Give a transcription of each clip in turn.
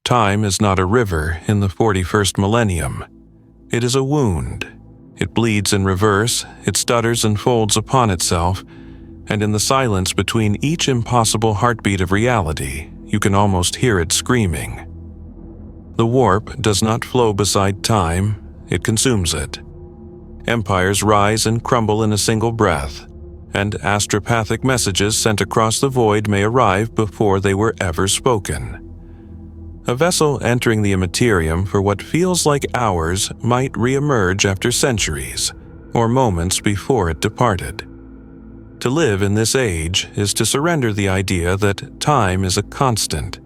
time is not a river in the 41st millennium. It is a wound. It bleeds in reverse, it stutters and folds upon itself, and in the silence between each impossible heartbeat of reality, you can almost hear it screaming. The warp does not flow beside time, it consumes it. Empires rise and crumble in a single breath, and astropathic messages sent across the void may arrive before they were ever spoken. A vessel entering the immaterium for what feels like hours might re-emerge after centuries, or moments before it departed. To live in this age is to surrender the idea that time is a constant.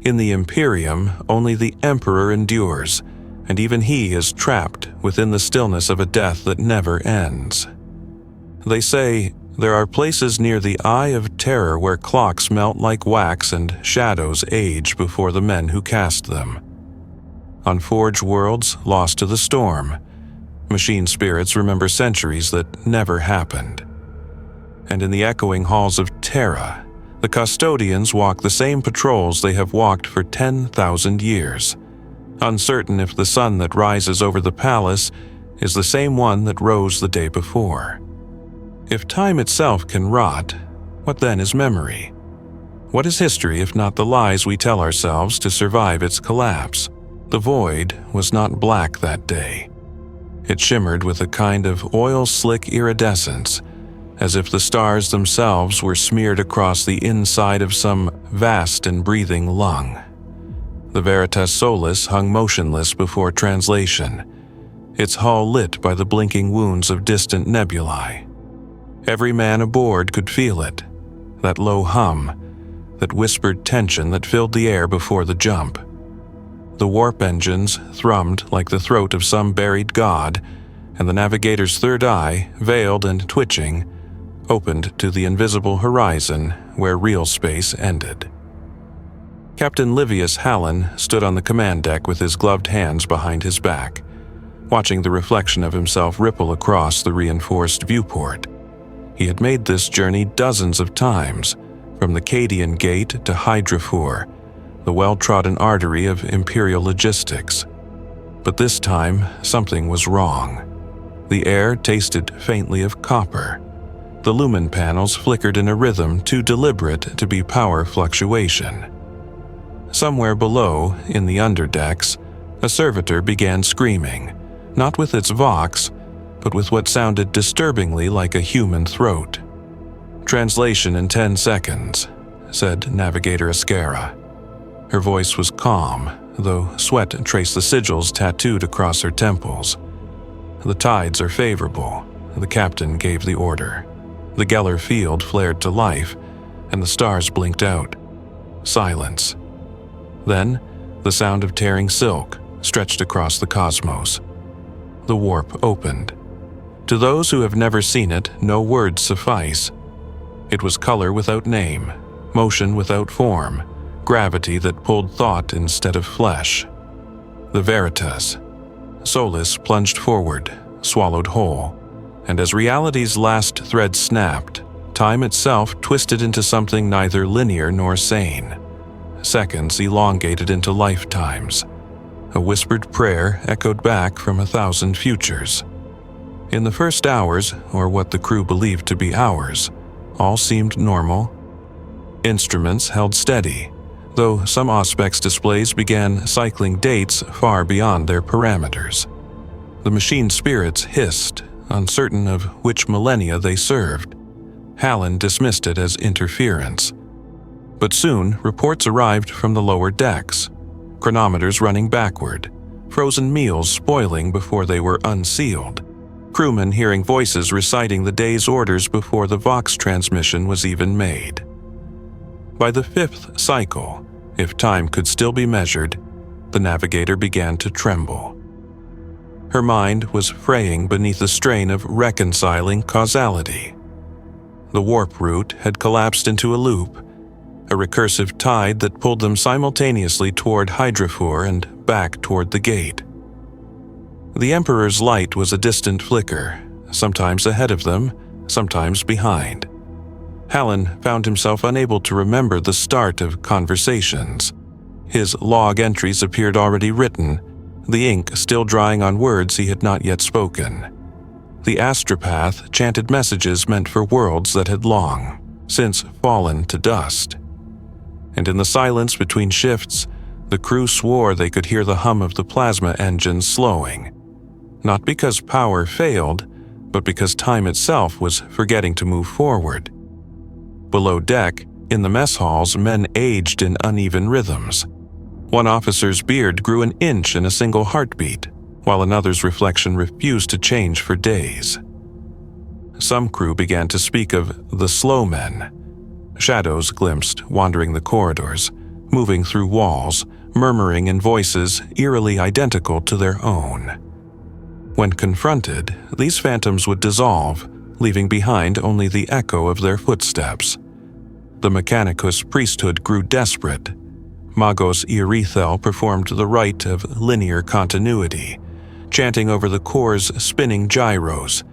In the Imperium, only the Emperor endures, and even he is trapped within the stillness of a death that never ends. They say there are places near the Eye of Terror where clocks melt like wax and shadows age before the men who cast them. On forge worlds lost to the storm, machine spirits remember centuries that never happened. And in the echoing halls of Terra, the custodians walk the same patrols they have walked for 10,000 years, uncertain if the sun that rises over the palace is the same one that rose the day before. If time itself can rot, what then is memory? What is history if not the lies we tell ourselves to survive its collapse? The void was not black that day. It shimmered with a kind of oil-slick iridescence, as if the stars themselves were smeared across the inside of some vast and breathing lung. The Veritas Solis hung motionless before translation, its hull lit by the blinking wounds of distant nebulae. Every man aboard could feel it, that low hum, that whispered tension that filled the air before the jump. The warp engines thrummed like the throat of some buried god, and the navigator's third eye, veiled and twitching, opened to the invisible horizon where real space ended. Captain Livius Hallen stood on the command deck with his gloved hands behind his back, watching the reflection of himself ripple across the reinforced viewport. He had made this journey dozens of times, from the Cadian Gate to Hydrafor, the well-trodden artery of Imperial logistics. But this time, something was wrong. The air tasted faintly of copper. The lumen panels flickered in a rhythm too deliberate to be power fluctuation. Somewhere below, in the underdecks, a servitor began screaming, not with its vox, but with what sounded disturbingly like a human throat. "Translation in 10 seconds, said Navigator Ascara. Her voice was calm, though sweat traced the sigils tattooed across her temples. "The tides are favorable," the captain gave the order. The Geller field flared to life, and the stars blinked out. Silence. Then, the sound of tearing silk stretched across the cosmos. The warp opened. To those who have never seen it, no words suffice. It was color without name, motion without form, gravity that pulled thought instead of flesh. The Veritas. Solis plunged forward, swallowed whole, and as reality's last thread snapped, time itself twisted into something neither linear nor sane. Seconds elongated into lifetimes. A whispered prayer echoed back from 1,000 futures. In the first hours, or what the crew believed to be hours, all seemed normal. Instruments held steady, though some Auspex displays began cycling dates far beyond their parameters. The machine spirits hissed, uncertain of which millennia they served. Hallen dismissed it as interference. But soon, reports arrived from the lower decks, chronometers running backward, frozen meals spoiling before they were unsealed, crewmen hearing voices reciting the day's orders before the Vox transmission was even made. By the 5th cycle, if time could still be measured, the navigator began to tremble. Her mind was fraying beneath the strain of reconciling causality. The warp route had collapsed into a loop, a recursive tide that pulled them simultaneously toward Hydrafor and back toward the gate. The Emperor's light was a distant flicker, sometimes ahead of them, sometimes behind. Hallen found himself unable to remember the start of conversations. His log entries appeared already written, the ink still drying on words he had not yet spoken. The astropath chanted messages meant for worlds that had long since fallen to dust. And in the silence between shifts, the crew swore they could hear the hum of the plasma engines slowing, not because power failed, but because time itself was forgetting to move forward. Below deck, in the mess halls, men aged in uneven rhythms. One officer's beard grew an inch in a single heartbeat, while another's reflection refused to change for days. Some crew began to speak of the slow men. Shadows glimpsed wandering the corridors, moving through walls, murmuring in voices eerily identical to their own. When confronted, these phantoms would dissolve, leaving behind only the echo of their footsteps. The Mechanicus priesthood grew desperate. Magos Irithel performed the rite of linear continuity, chanting over the core's spinning gyros,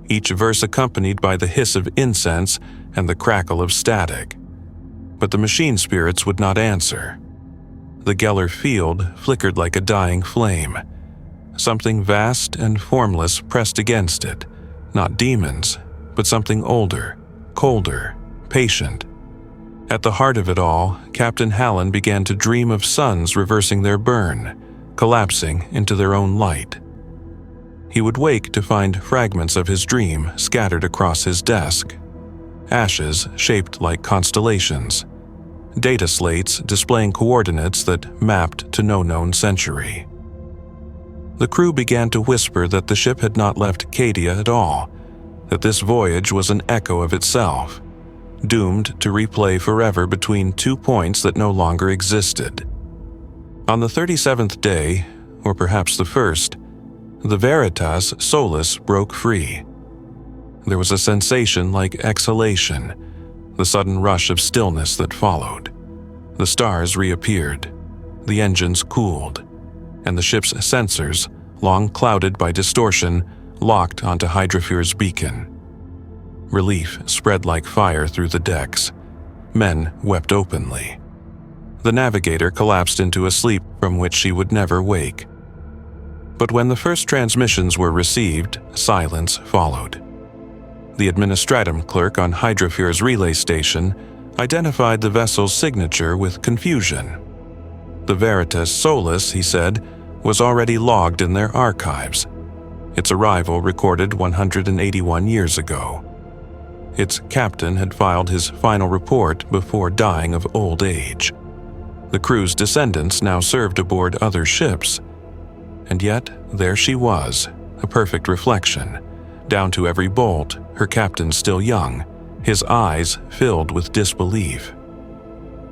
each verse accompanied by the hiss of incense and the crackle of static. But the machine spirits would not answer. The Geller field flickered like a dying flame. Something vast and formless pressed against it, not demons, but something older, colder, patient. At the heart of it all, Captain Hallen began to dream of suns reversing their burn, collapsing into their own light. He would wake to find fragments of his dream scattered across his desk. Ashes shaped like constellations. Data slates displaying coordinates that mapped to no known century. The crew began to whisper that the ship had not left Cadia at all, that this voyage was an echo of itself, doomed to replay forever between 2 points that no longer existed. On the 37th day, or perhaps the first, the Veritas Solus broke free. There was a sensation like exhalation, the sudden rush of stillness that followed. The stars reappeared, the engines cooled, and the ship's sensors, long clouded by distortion, locked onto Hydrafear's beacon. Relief spread like fire through the decks. Men wept openly. The navigator collapsed into a sleep from which she would never wake. But when the first transmissions were received, silence followed. The administratum clerk on Hydrafear's relay station identified the vessel's signature with confusion. The Veritas Solus, he said, was already logged in their archives. Its arrival recorded 181 years ago. Its captain had filed his final report before dying of old age. The crew's descendants now served aboard other ships. And yet, there she was, a perfect reflection, down to every bolt, her captain still young, his eyes filled with disbelief.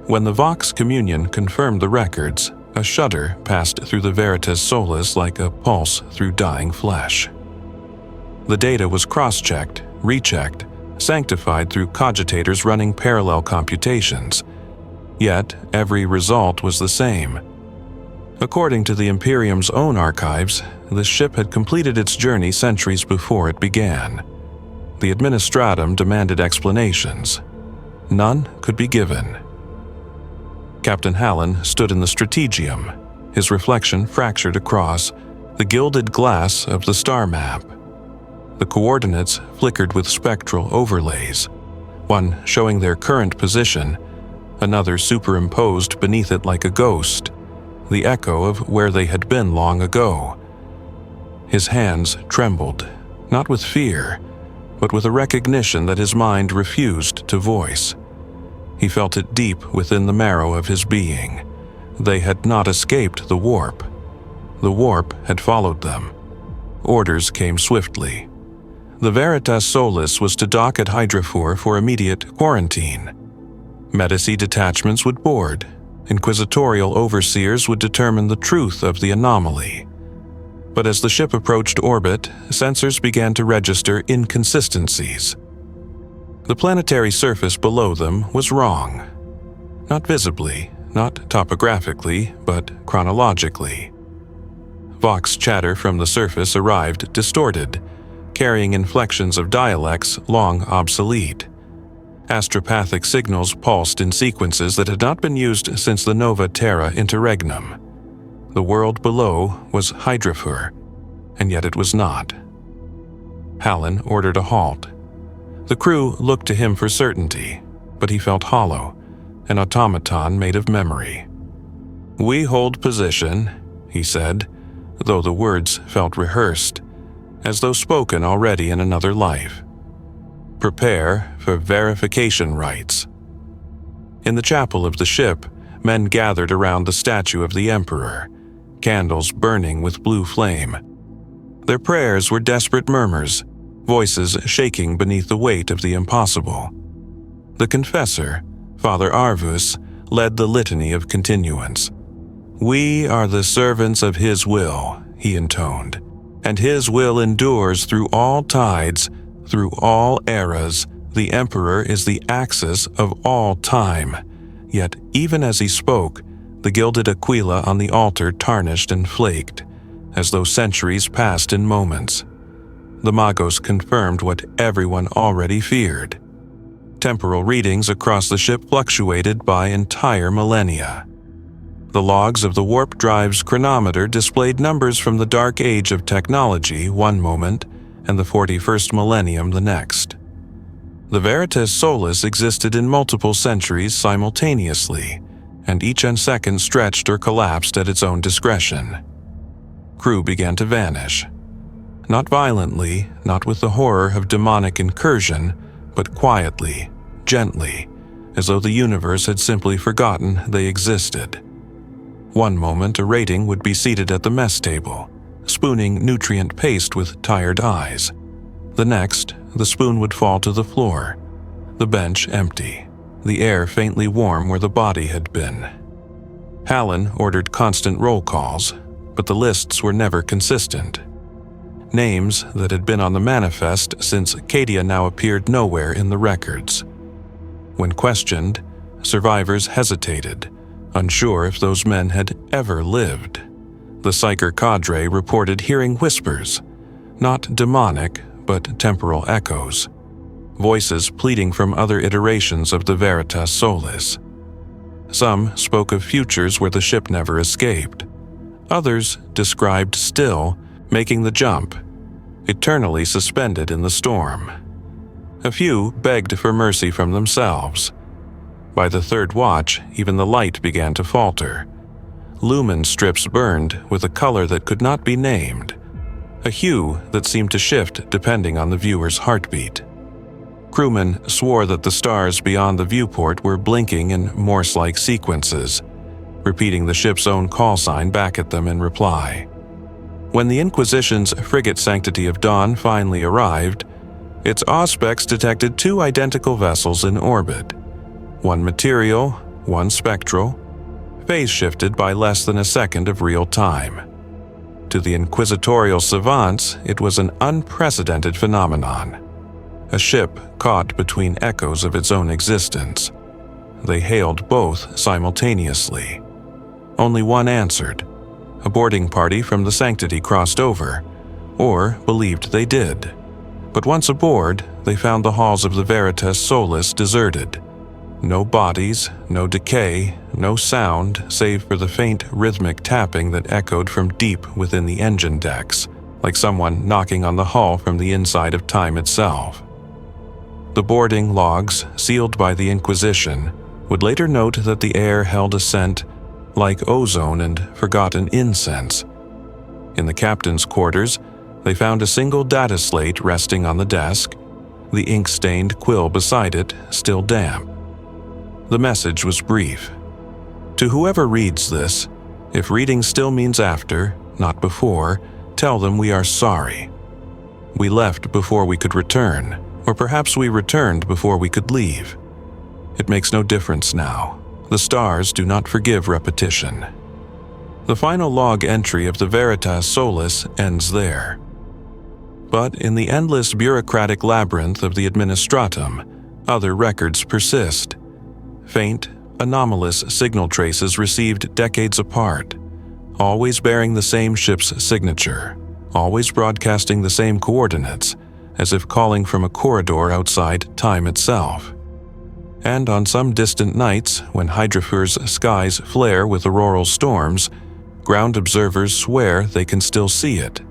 When the Vox Communion confirmed the records, a shudder passed through the Veritas Solus like a pulse through dying flesh. The data was cross-checked, rechecked, sanctified through cogitators running parallel computations. Yet, every result was the same. According to the Imperium's own archives, the ship had completed its journey centuries before it began. The Administratum demanded explanations. None could be given. Captain Hallen stood in the strategium, his reflection fractured across the gilded glass of the star map. The coordinates flickered with spectral overlays, one showing their current position, another superimposed beneath it like a ghost, the echo of where they had been long ago. His hands trembled, not with fear, but with a recognition that his mind refused to voice. He felt it deep within the marrow of his being. They had not escaped the warp. The warp had followed them. Orders came swiftly. The Veritas Solus was to dock at Hydrafor for immediate quarantine. Medici detachments would board. Inquisitorial overseers would determine the truth of the anomaly. But as the ship approached orbit, sensors began to register inconsistencies. The planetary surface below them was wrong. Not visibly, not topographically, but chronologically. Vox chatter from the surface arrived distorted, carrying inflections of dialects long obsolete. Astropathic signals pulsed in sequences that had not been used since the Nova Terra Interregnum. The world below was Hydrafur, and yet it was not. Hallen ordered a halt. The crew looked to him for certainty, but he felt hollow, an automaton made of memory. "We hold position," he said, though the words felt rehearsed, as though spoken already in another life. "Prepare for verification rites." In the chapel of the ship, men gathered around the statue of the Emperor, candles burning with blue flame. Their prayers were desperate murmurs, voices shaking beneath the weight of the impossible. The confessor, Father Arvus, led the litany of continuance. "We are the servants of His will," he intoned, "and His will endures through all tides, through all eras. The Emperor is the axis of all time." Yet, even as he spoke, the gilded aquila on the altar tarnished and flaked, as though centuries passed in moments. The Magos confirmed what everyone already feared. Temporal readings across the ship fluctuated by entire millennia. The logs of the warp drive's chronometer displayed numbers from the dark age of technology one moment and the 41st millennium the next. The Veritas Solis existed in multiple centuries simultaneously, and each second stretched or collapsed at its own discretion. Crew began to vanish. Not violently, not with the horror of demonic incursion, but quietly, gently, as though the universe had simply forgotten they existed. One moment a rating would be seated at the mess table, spooning nutrient paste with tired eyes. The next, the spoon would fall to the floor, the bench empty, the air faintly warm where the body had been. Hallen ordered constant roll calls, but the lists were never consistent. Names that had been on the manifest since Cadia now appeared nowhere in the records. When questioned, survivors hesitated, unsure if those men had ever lived. The Psyker cadre reported hearing whispers, not demonic, but temporal echoes, voices pleading from other iterations of the Veritas Solis. Some spoke of futures where the ship never escaped. Others described still making the jump, eternally suspended in the storm. A few begged for mercy from themselves. By the third watch, even the light began to falter. Lumen strips burned with a color that could not be named, a hue that seemed to shift depending on the viewer's heartbeat. Crewmen swore that the stars beyond the viewport were blinking in Morse-like sequences, repeating the ship's own call sign back at them in reply. When the Inquisition's frigate Sanctity of Dawn finally arrived, its auspex detected two identical vessels in orbit, one material, one spectral, phase shifted by less than a second of real time. To the inquisitorial savants, it was an unprecedented phenomenon, a ship caught between echoes of its own existence. They hailed both simultaneously. Only one answered. A boarding party from the Sanctity crossed over, or believed they did. But once aboard, they found the halls of the Veritas Solis deserted. No bodies, no decay, no sound save for the faint rhythmic tapping that echoed from deep within the engine decks, like someone knocking on the hull from the inside of time itself. The boarding logs, sealed by the Inquisition, would later note that the air held a scent like ozone and forgotten incense. In the captain's quarters, they found a single data slate resting on the desk, the ink-stained quill beside it still damp. The message was brief. To whoever reads this, if reading still means after, not before, tell them we are sorry. We left before we could return, or perhaps we returned before we could leave. It makes no difference now. The stars do not forgive repetition. The final log entry of the Veritas Solis ends there. But in the endless bureaucratic labyrinth of the Administratum, other records persist. Faint, anomalous signal traces received decades apart, always bearing the same ship's signature, always broadcasting the same coordinates, as if calling from a corridor outside time itself. And on some distant nights, when Hydrafur's skies flare with auroral storms, ground observers swear they can still see it.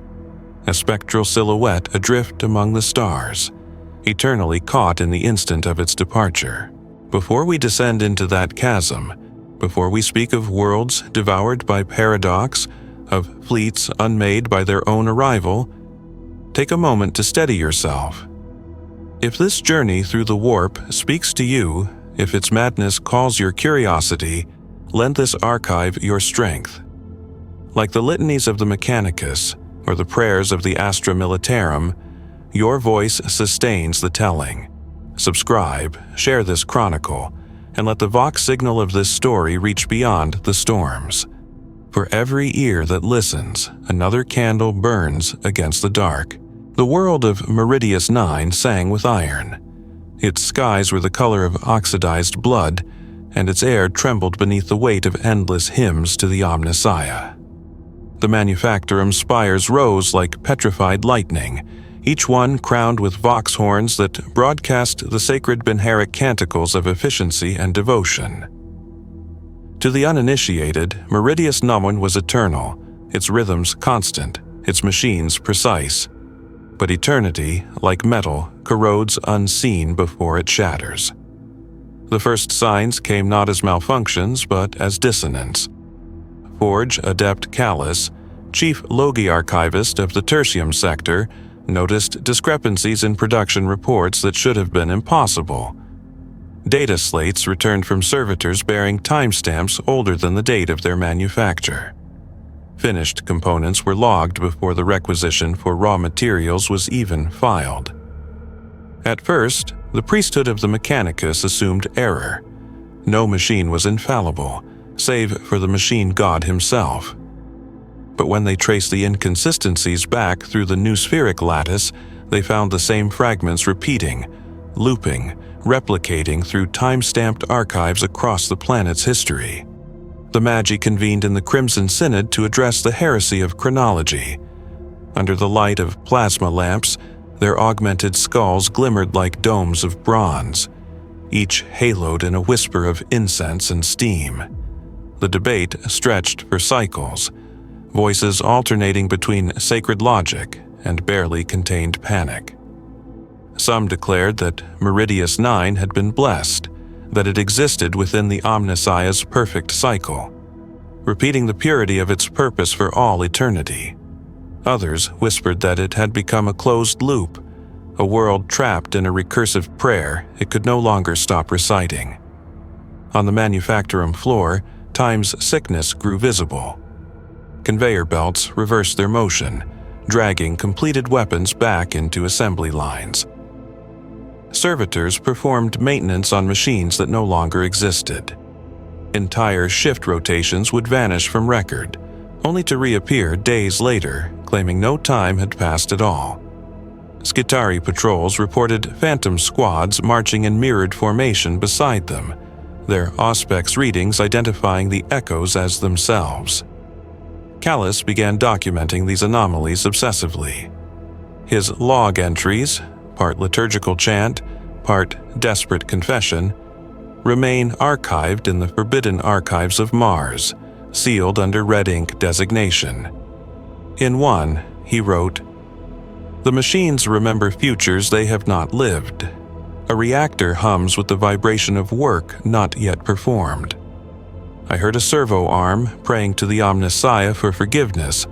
A spectral silhouette adrift among the stars, eternally caught in the instant of its departure. Before we descend into that chasm, before we speak of worlds devoured by paradox, of fleets unmade by their own arrival, take a moment to steady yourself. If this journey through the warp speaks to you, if its madness calls your curiosity, lend this archive your strength. Like the litanies of the Mechanicus or the prayers of the Astra Militarum, your voice sustains the telling. Subscribe, share this chronicle, and let the vox signal of this story reach beyond the storms. For every ear that listens, another candle burns against the dark. The world of Meridius 9 sang with iron. Its skies were the color of oxidized blood, and its air trembled beneath the weight of endless hymns to the Omnissiah. The manufactorum spires rose like petrified lightning, each one crowned with vox horns that broadcast the sacred Benheric canticles of efficiency and devotion. To the uninitiated, Meridius Namun was eternal, its rhythms constant, its machines precise. But eternity, like metal, corrodes unseen before it shatters. The first signs came not as malfunctions, but as dissonance. Forge Adept Callus, chief Logi archivist of the Tertium sector, noticed discrepancies in production reports that should have been impossible. Data slates returned from servitors bearing timestamps older than the date of their manufacture. Finished components were logged before the requisition for raw materials was even filed. At first, the priesthood of the Mechanicus assumed error. No machine was infallible, save for the machine god himself. But when they traced the inconsistencies back through the noospheric lattice, they found the same fragments repeating, looping, replicating through time-stamped archives across the planet's history. The Magi convened in the Crimson Synod to address the heresy of chronology. Under the light of plasma lamps, their augmented skulls glimmered like domes of bronze, each haloed in a whisper of incense and steam. The debate stretched for cycles, voices alternating between sacred logic and barely contained panic. Some declared that Meridius 9 had been blessed, that it existed within the Omnissiah's perfect cycle, repeating the purity of its purpose for all eternity. Others whispered that it had become a closed loop, a world trapped in a recursive prayer it could no longer stop reciting. On the manufactorum floor, time's sickness grew visible. Conveyor belts reversed their motion, dragging completed weapons back into assembly lines. Servitors performed maintenance on machines that no longer existed. Entire shift rotations would vanish from record, only to reappear days later, claiming no time had passed at all. Skitari patrols reported phantom squads marching in mirrored formation beside them, their auspex readings identifying the echoes as themselves. Callus began documenting these anomalies obsessively. His log entries, part liturgical chant, part desperate confession, remain archived in the forbidden archives of Mars, sealed under red ink designation. In one, he wrote, "The machines remember futures they have not lived. A reactor hums with the vibration of work not yet performed. I heard a servo arm praying to the Omnissiah for forgiveness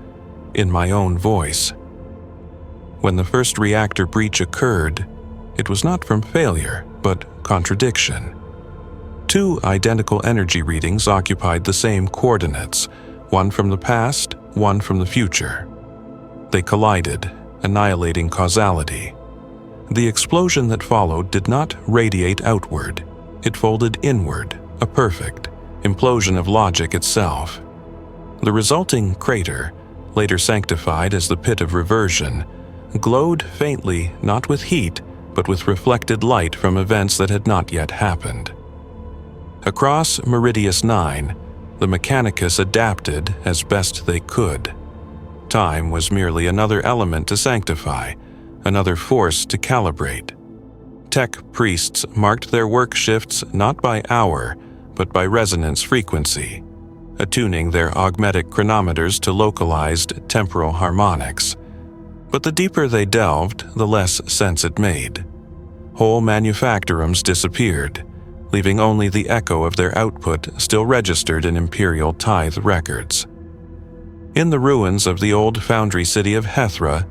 in my own voice. When the first reactor breach occurred, it was not from failure, but contradiction. Two identical energy readings occupied the same coordinates, one from the past, one from the future. They collided, annihilating causality. The explosion that followed did not radiate outward. It folded inward, a perfect implosion of logic itself. The resulting crater, later sanctified as the Pit of Reversion, glowed faintly not with heat, but with reflected light from events that had not yet happened. Across Meridius 9, the Mechanicus adapted as best they could. Time was merely another element to sanctify, another force to calibrate. tech priests marked their work shifts not by hour, but by resonance frequency, attuning their augmetic chronometers to localized temporal harmonics. But the deeper they delved, the less sense it made. Whole manufactorums disappeared, leaving only the echo of their output still registered in Imperial tithe records. In the ruins of the old foundry city of Hethra,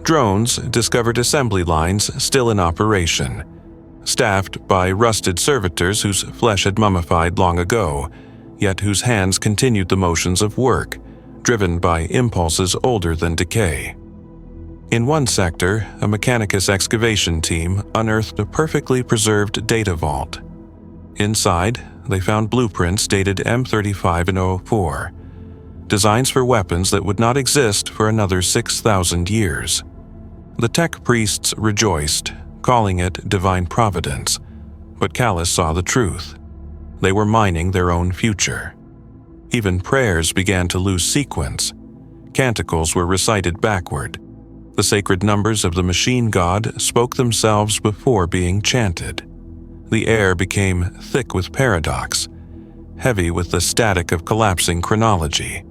drones discovered assembly lines still in operation, staffed by rusted servitors whose flesh had mummified long ago, yet whose hands continued the motions of work, driven by impulses older than decay. In one sector, a Mechanicus excavation team unearthed a perfectly preserved data vault. Inside, they found blueprints dated M35 and 04, designs for weapons that would not exist for another 6,000 years. The tech priests rejoiced, calling it divine providence, but Callus saw the truth. They were mining their own future. Even prayers began to lose sequence. Canticles were recited backward. The sacred numbers of the machine god spoke themselves before being chanted. The air became thick with paradox, heavy with the static of collapsing chronology.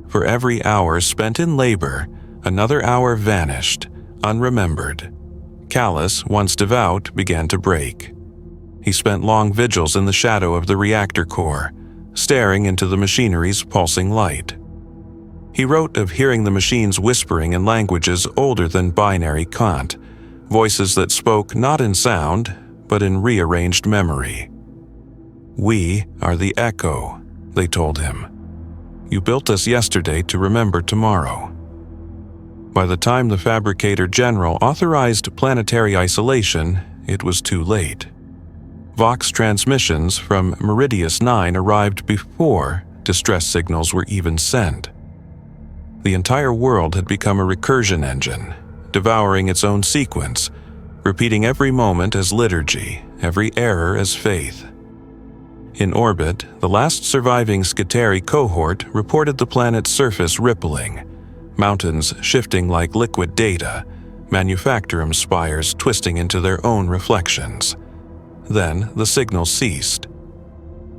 For every hour spent in labor, another hour vanished, unremembered. Callus, once devout, began to break. He spent long vigils in the shadow of the reactor core, staring into the machinery's pulsing light. He wrote of hearing the machines whispering in languages older than binary Kant, voices that spoke not in sound, but in rearranged memory. "We are the echo," they told him. "You built us yesterday to remember tomorrow." By the time the Fabricator General authorized planetary isolation, it was too late. Vox transmissions from Meridius 9 arrived before distress signals were even sent. The entire world had become a recursion engine, devouring its own sequence, repeating every moment as liturgy, every error as faith. In orbit, the last surviving Skitarius cohort reported the planet's surface rippling, mountains shifting like liquid data, manufactorum spires twisting into their own reflections. Then the signal ceased.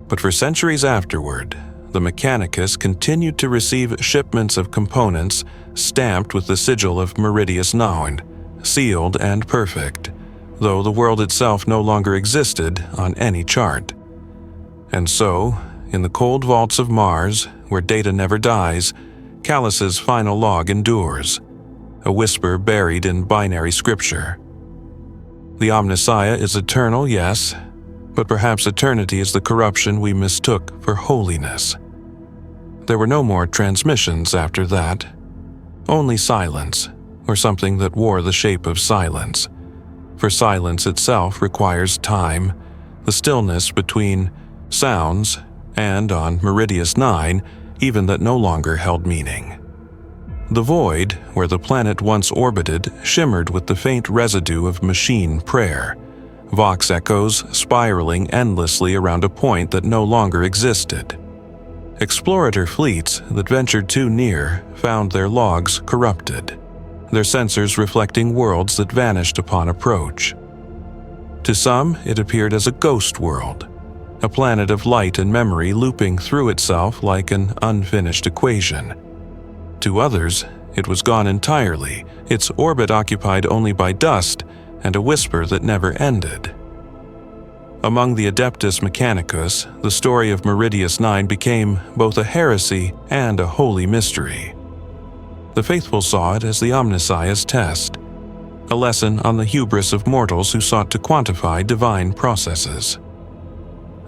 But for centuries afterward, the Mechanicus continued to receive shipments of components stamped with the sigil of Meridius 9, sealed and perfect, though the world itself no longer existed on any chart. And so, in the cold vaults of Mars, where data never dies, Callus's final log endures, a whisper buried in binary scripture. The Omnissiah is eternal, yes, but perhaps eternity is the corruption we mistook for holiness. There were no more transmissions after that, only silence, or something that wore the shape of silence. For silence itself requires time, the stillness between sounds, and on Meridius 9, even that no longer held meaning. The void, where the planet once orbited, shimmered with the faint residue of machine prayer, Vox echoes spiraling endlessly around a point that no longer existed. Explorator fleets that ventured too near found their logs corrupted, their sensors reflecting worlds that vanished upon approach. To some, it appeared as a ghost world, a planet of light and memory looping through itself like an unfinished equation. To others, it was gone entirely, its orbit occupied only by dust and a whisper that never ended. Among the Adeptus Mechanicus, the story of Meridius 9 became both a heresy and a holy mystery. The faithful saw it as the Omnissiah's test, a lesson on the hubris of mortals who sought to quantify divine processes.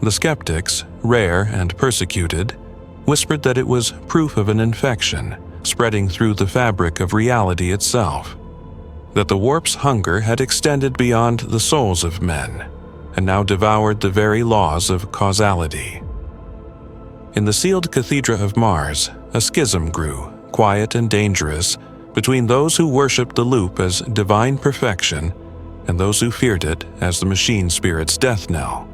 The skeptics, rare and persecuted, whispered that it was proof of an infection spreading through the fabric of reality itself, that the warp's hunger had extended beyond the souls of men, and now devoured the very laws of causality. In the sealed cathedra of Mars, a schism grew, quiet and dangerous, between those who worshipped the loop as divine perfection and those who feared it as the machine spirit's death knell.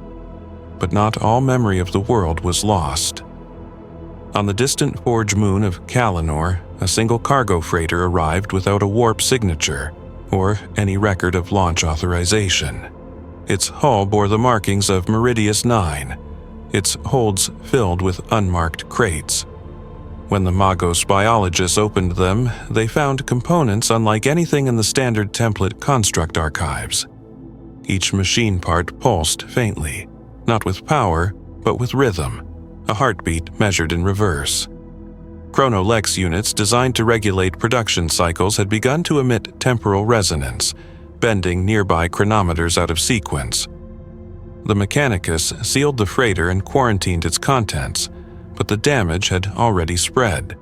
But not all memory of the world was lost. On the distant forge moon of Kalanor, a single cargo freighter arrived without a warp signature or any record of launch authorization. Its hull bore the markings of Meridius 9, its holds filled with unmarked crates. When the Magos biologists opened them, they found components unlike anything in the standard template construct archives. Each machine part pulsed faintly, not with power, but with rhythm, a heartbeat measured in reverse. Chronolex units designed to regulate production cycles had begun to emit temporal resonance, bending nearby chronometers out of sequence. The Mechanicus sealed the freighter and quarantined its contents, but the damage had already spread.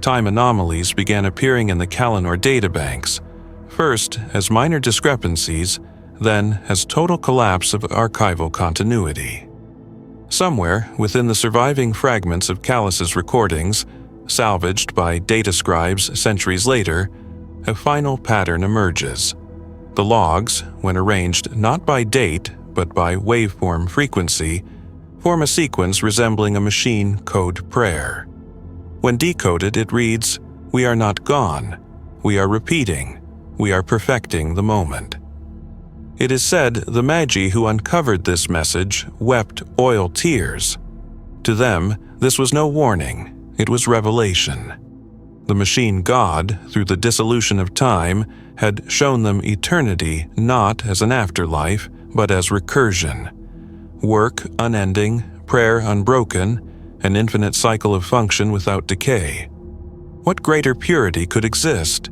Time anomalies began appearing in the Kalinor databanks, first as minor discrepancies, then as total collapse of archival continuity. Somewhere within the surviving fragments of Callus's recordings, salvaged by data scribes centuries later, a final pattern emerges. The logs, when arranged not by date but by waveform frequency, form a sequence resembling a machine code prayer. When decoded, it reads, "We are not gone. We are repeating. We are perfecting the moment." It is said the Magi who uncovered this message wept oil tears. To them, this was no warning, it was revelation. The machine god, through the dissolution of time, had shown them eternity not as an afterlife, but as recursion. Work unending, prayer unbroken, an infinite cycle of function without decay. What greater purity could exist?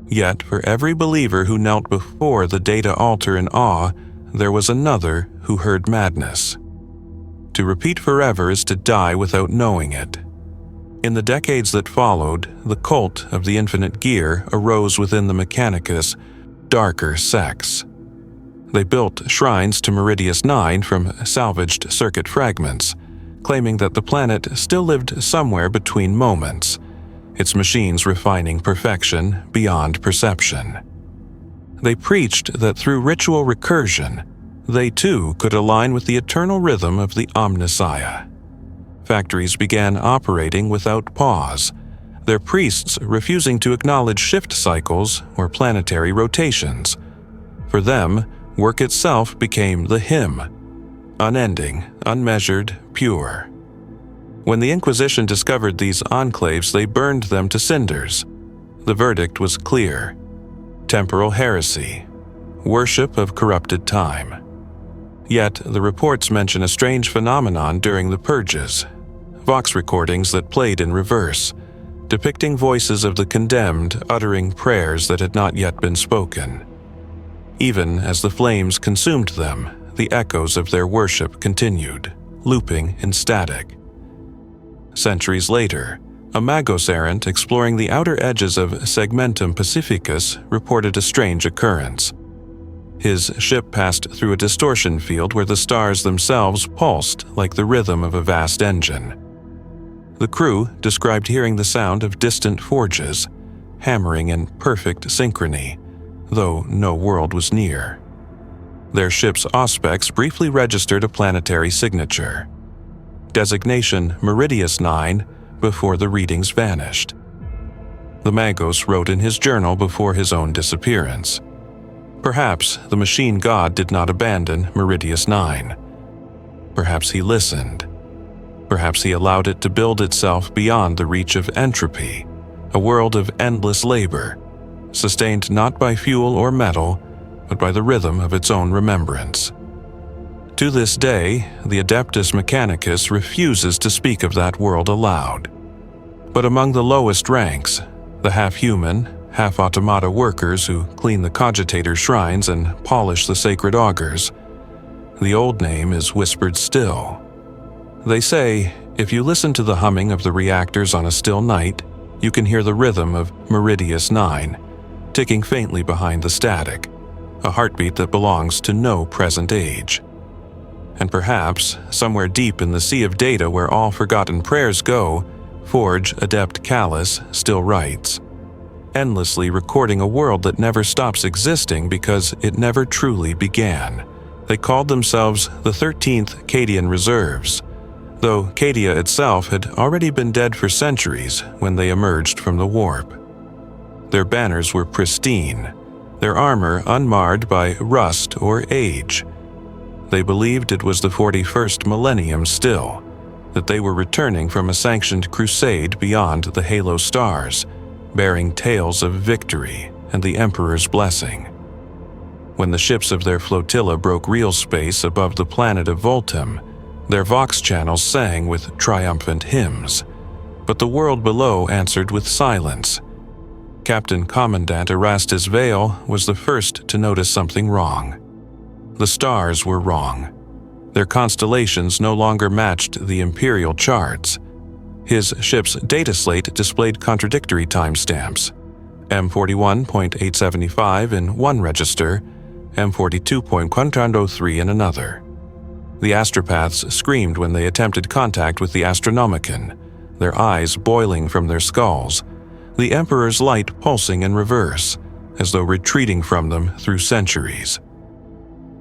Yet for every believer who knelt before the data altar in awe, there was another who heard madness. To repeat forever is to die without knowing it. In the decades that followed, the cult of the infinite gear arose within the Mechanicus' darker sects. They built shrines to Meridius 9 from salvaged circuit fragments, claiming that the planet still lived somewhere between moments, its machines refining perfection beyond perception. They preached that through ritual recursion, they too could align with the eternal rhythm of the Omnissiah. Factories began operating without pause, their priests refusing to acknowledge shift cycles or planetary rotations. For them, work itself became the hymn, unending, unmeasured, pure. When the Inquisition discovered these enclaves, they burned them to cinders. The verdict was clear: temporal heresy, worship of corrupted time. Yet the reports mention a strange phenomenon during the purges: vox recordings that played in reverse, depicting voices of the condemned uttering prayers that had not yet been spoken. Even as the flames consumed them, the echoes of their worship continued, looping in static. Centuries later, a Magos errant exploring the outer edges of Segmentum Pacificus reported a strange occurrence. His ship passed through a distortion field where the stars themselves pulsed like the rhythm of a vast engine. The crew described hearing the sound of distant forges, hammering in perfect synchrony, though no world was near. Their ship's auspex briefly registered a planetary signature. Designation Meridius 9 before the readings vanished. The Magos wrote in his journal before his own disappearance. Perhaps the machine god did not abandon Meridius 9. Perhaps he listened. Perhaps he allowed it to build itself beyond the reach of entropy, a world of endless labor, sustained not by fuel or metal, but by the rhythm of its own remembrance. To this day, the Adeptus Mechanicus refuses to speak of that world aloud. But among the lowest ranks, the half-human, half-automata workers who clean the cogitator shrines and polish the sacred augurs, the old name is whispered still. They say, if you listen to the humming of the reactors on a still night, you can hear the rhythm of Meridius 9, ticking faintly behind the static, a heartbeat that belongs to no present age. And perhaps, somewhere deep in the sea of data where all forgotten prayers go, Forge Adept Callus still writes, endlessly recording a world that never stops existing because it never truly began. They called themselves the 13th Cadian Reserves, though Cadia itself had already been dead for centuries when they emerged from the warp. Their banners were pristine, their armor unmarred by rust or age, They believed it was the 41st millennium still, that they were returning from a sanctioned crusade beyond the halo stars, bearing tales of victory and the Emperor's blessing. When the ships of their flotilla broke real space above the planet of Voltem, their vox channels sang with triumphant hymns, but the world below answered with silence. Captain Commandant Erastus Vale was the first to notice something wrong. The stars were wrong. Their constellations no longer matched the Imperial charts. His ship's data slate displayed contradictory timestamps: M41.875 in one register, M42.103 in another. The astropaths screamed when they attempted contact with the Astronomicon, their eyes boiling from their skulls, the Emperor's light pulsing in reverse, as though retreating from them through centuries.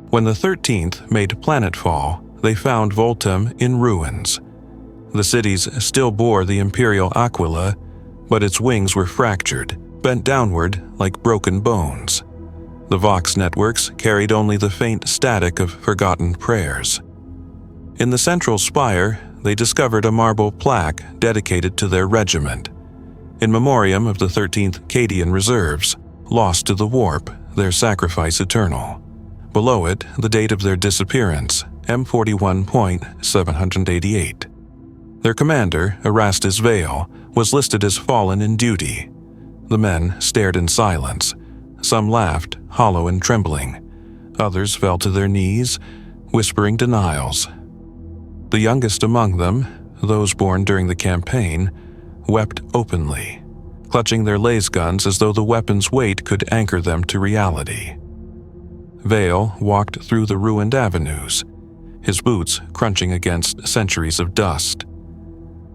When the 13th made planetfall, they found Voltem in ruins. The cities still bore the Imperial Aquila, but its wings were fractured, bent downward like broken bones. The Vox networks carried only the faint static of forgotten prayers. In the central spire, they discovered a marble plaque dedicated to their regiment, in memoriam of the 13th Cadian Reserves, lost to the warp, their sacrifice eternal. Below it, the date of their disappearance, M41.788. Their commander, Erastus Vale, was listed as fallen in duty. The men stared in silence. Some laughed, hollow and trembling. Others fell to their knees, whispering denials. The youngest among them, those born during the campaign, wept openly, clutching their laser guns as though the weapon's weight could anchor them to reality. Vale walked through the ruined avenues, his boots crunching against centuries of dust.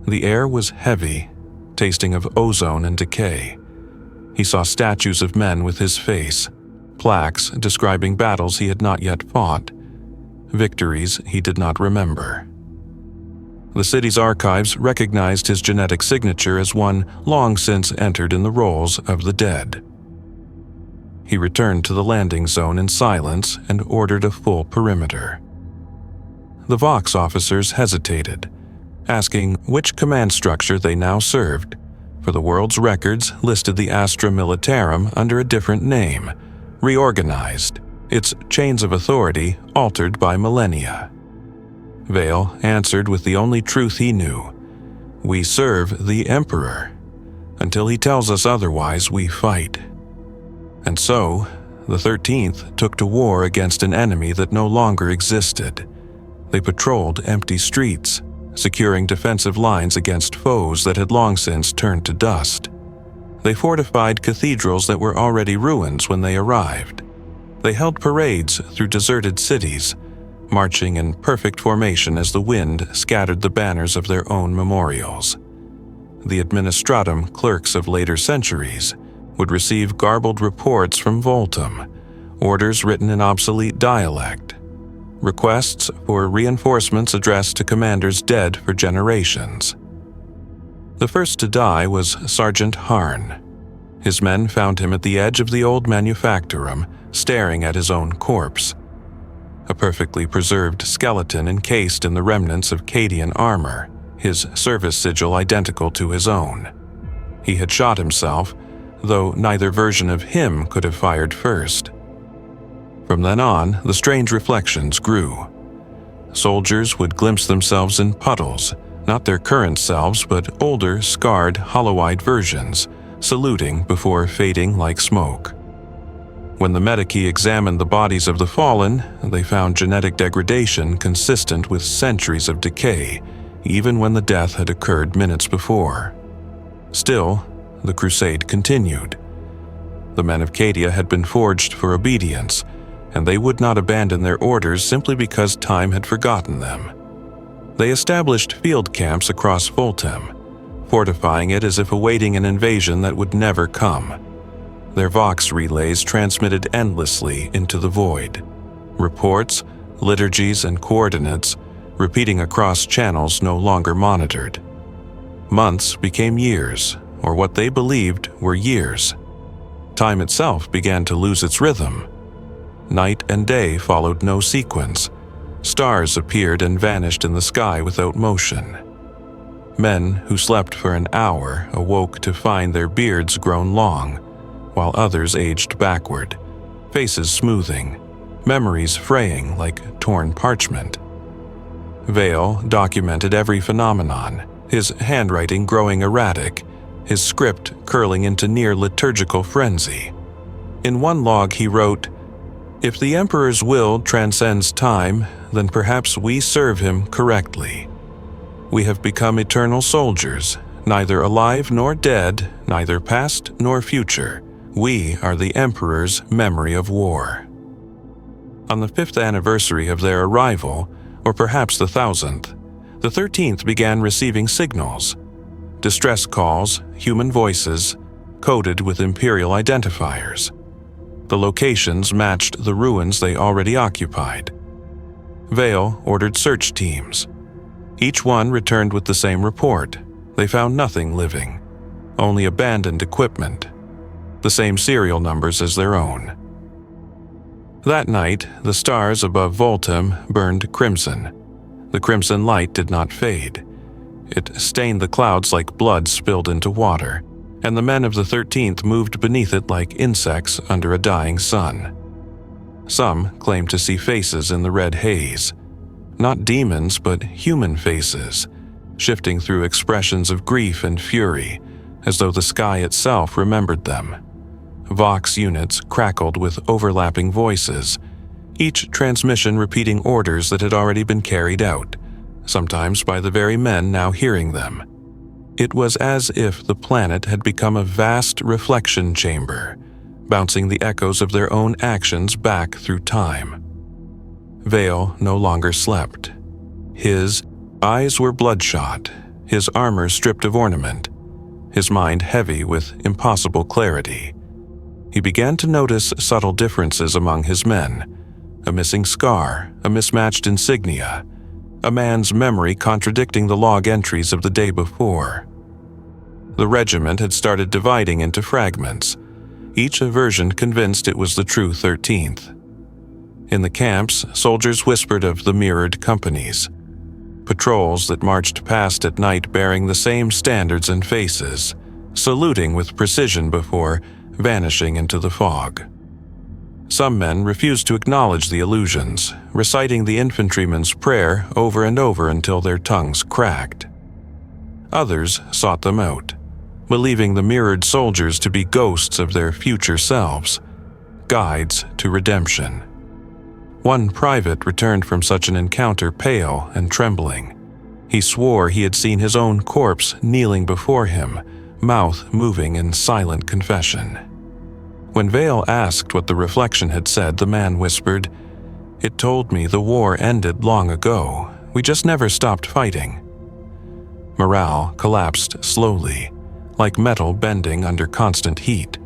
The air was heavy, tasting of ozone and decay. He saw statues of men with his face, plaques describing battles he had not yet fought, victories he did not remember. The city's archives recognized his genetic signature as one long since entered in the rolls of the dead. He returned to the landing zone in silence and ordered a full perimeter. The Vox officers hesitated, asking which command structure they now served, for the world's records listed the Astra Militarum under a different name, reorganized, its chains of authority altered by millennia. Vale answered with the only truth he knew: "We serve the Emperor. Until he tells us otherwise, we fight." And so, the 13th took to war against an enemy that no longer existed. They patrolled empty streets, securing defensive lines against foes that had long since turned to dust. They fortified cathedrals that were already ruins when they arrived. They held parades through deserted cities, marching in perfect formation as the wind scattered the banners of their own memorials. The administratum clerks of later centuries would receive garbled reports from Voltem, orders written in obsolete dialect, requests for reinforcements addressed to commanders dead for generations. The first to die was Sergeant Harn. His men found him at the edge of the old manufactorum, staring at his own corpse. A perfectly preserved skeleton encased in the remnants of Cadian armor, his service sigil identical to his own. He had shot himself, though neither version of him could have fired first. From then on, the strange reflections grew. Soldiers would glimpse themselves in puddles, not their current selves but older, scarred, hollow-eyed versions, saluting before fading like smoke. When the Medici examined the bodies of the fallen, they found genetic degradation consistent with centuries of decay, even when the death had occurred minutes before. Still, the crusade continued. The men of Cadia had been forged for obedience, and they would not abandon their orders simply because time had forgotten them. They established field camps across Voltem, fortifying it as if awaiting an invasion that would never come. Their Vox relays transmitted endlessly into the void. Reports, liturgies, and coordinates, repeating across channels no longer monitored. Months became years, or what they believed were years. Time itself began to lose its rhythm. Night and day followed no sequence, Stars appeared and vanished in the sky without motion. Men who slept for an hour awoke to find their beards grown long, while others aged backward, faces smoothing, memories fraying like torn parchment. Vale documented every phenomenon, his handwriting growing erratic, his script curling into near liturgical frenzy. In one log he wrote, "If the Emperor's will transcends time, then perhaps we serve him correctly. We have become eternal soldiers, neither alive nor dead, neither past nor future. We are the Emperor's memory of war." On the 5th anniversary of their arrival, or perhaps the 1000th, the 13th began receiving signals. Distress calls, human voices, coded with Imperial identifiers. The locations matched the ruins they already occupied. Vale ordered search teams. Each one returned with the same report. They found nothing living, only abandoned equipment, the same serial numbers as their own. That night, the stars above Voltum burned crimson. The crimson light did not fade. It stained the clouds like blood spilled into water, and the men of the 13th moved beneath it like insects under a dying sun. Some claimed to see faces in the red haze. Not demons, but human faces, shifting through expressions of grief and fury, as though the sky itself remembered them. Vox units crackled with overlapping voices, each transmission repeating orders that had already been carried out, sometimes by the very men now hearing them. It was as if the planet had become a vast reflection chamber, bouncing the echoes of their own actions back through time. Vale no longer slept. His eyes were bloodshot, his armor stripped of ornament, his mind heavy with impossible clarity. He began to notice subtle differences among his men, a missing scar, a mismatched insignia, a man's memory contradicting the log entries of the day before. The regiment had started dividing into fragments, each a version convinced it was the true 13th. In the camps, soldiers whispered of the mirrored companies, patrols that marched past at night bearing the same standards and faces, saluting with precision before vanishing into the fog. Some men refused to acknowledge the illusions, reciting the infantryman's prayer over and over until their tongues cracked. Others sought them out, believing the mirrored soldiers to be ghosts of their future selves, guides to redemption. One private returned from such an encounter pale and trembling. He swore he had seen his own corpse kneeling before him, mouth moving in silent confession. When Vale asked what the reflection had said, the man whispered, "It told me the war ended long ago. We just never stopped fighting." Morale collapsed slowly, like metal bending under constant heat.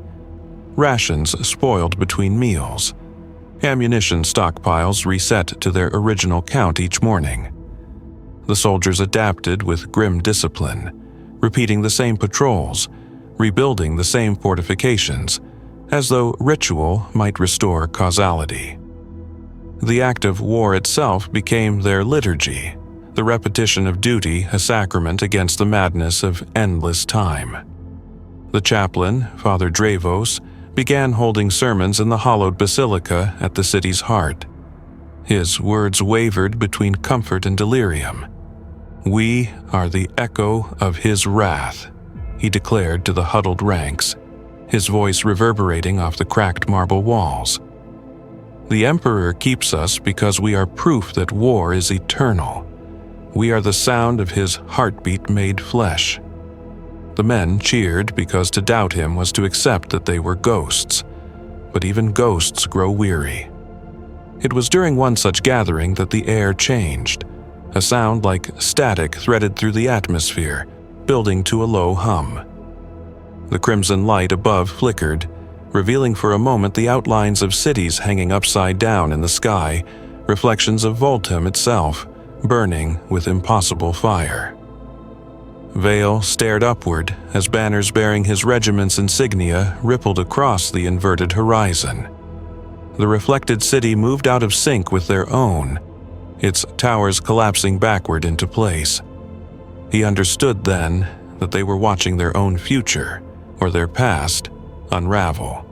Rations spoiled between meals. Ammunition stockpiles reset to their original count each morning. The soldiers adapted with grim discipline, repeating the same patrols, rebuilding the same fortifications, as though ritual might restore causality. The act of war itself became their liturgy, the repetition of duty a sacrament against the madness of endless time. The chaplain, Father Devours, began holding sermons in the hollowed basilica at the city's heart. His words wavered between comfort and delirium. "We are the echo of his wrath," he declared to the huddled ranks, his voice reverberating off the cracked marble walls. "The Emperor keeps us because we are proof that war is eternal. We are the sound of his heartbeat made flesh." The men cheered because to doubt him was to accept that they were ghosts, but even ghosts grow weary. It was during one such gathering that the air changed, a sound like static threaded through the atmosphere, building to a low hum. The crimson light above flickered, revealing for a moment the outlines of cities hanging upside down in the sky, reflections of Voltum itself, burning with impossible fire. Vale stared upward as banners bearing his regiment's insignia rippled across the inverted horizon. The reflected city moved out of sync with their own, its towers collapsing backward into place. He understood then that they were watching their own future, or their past, unravel.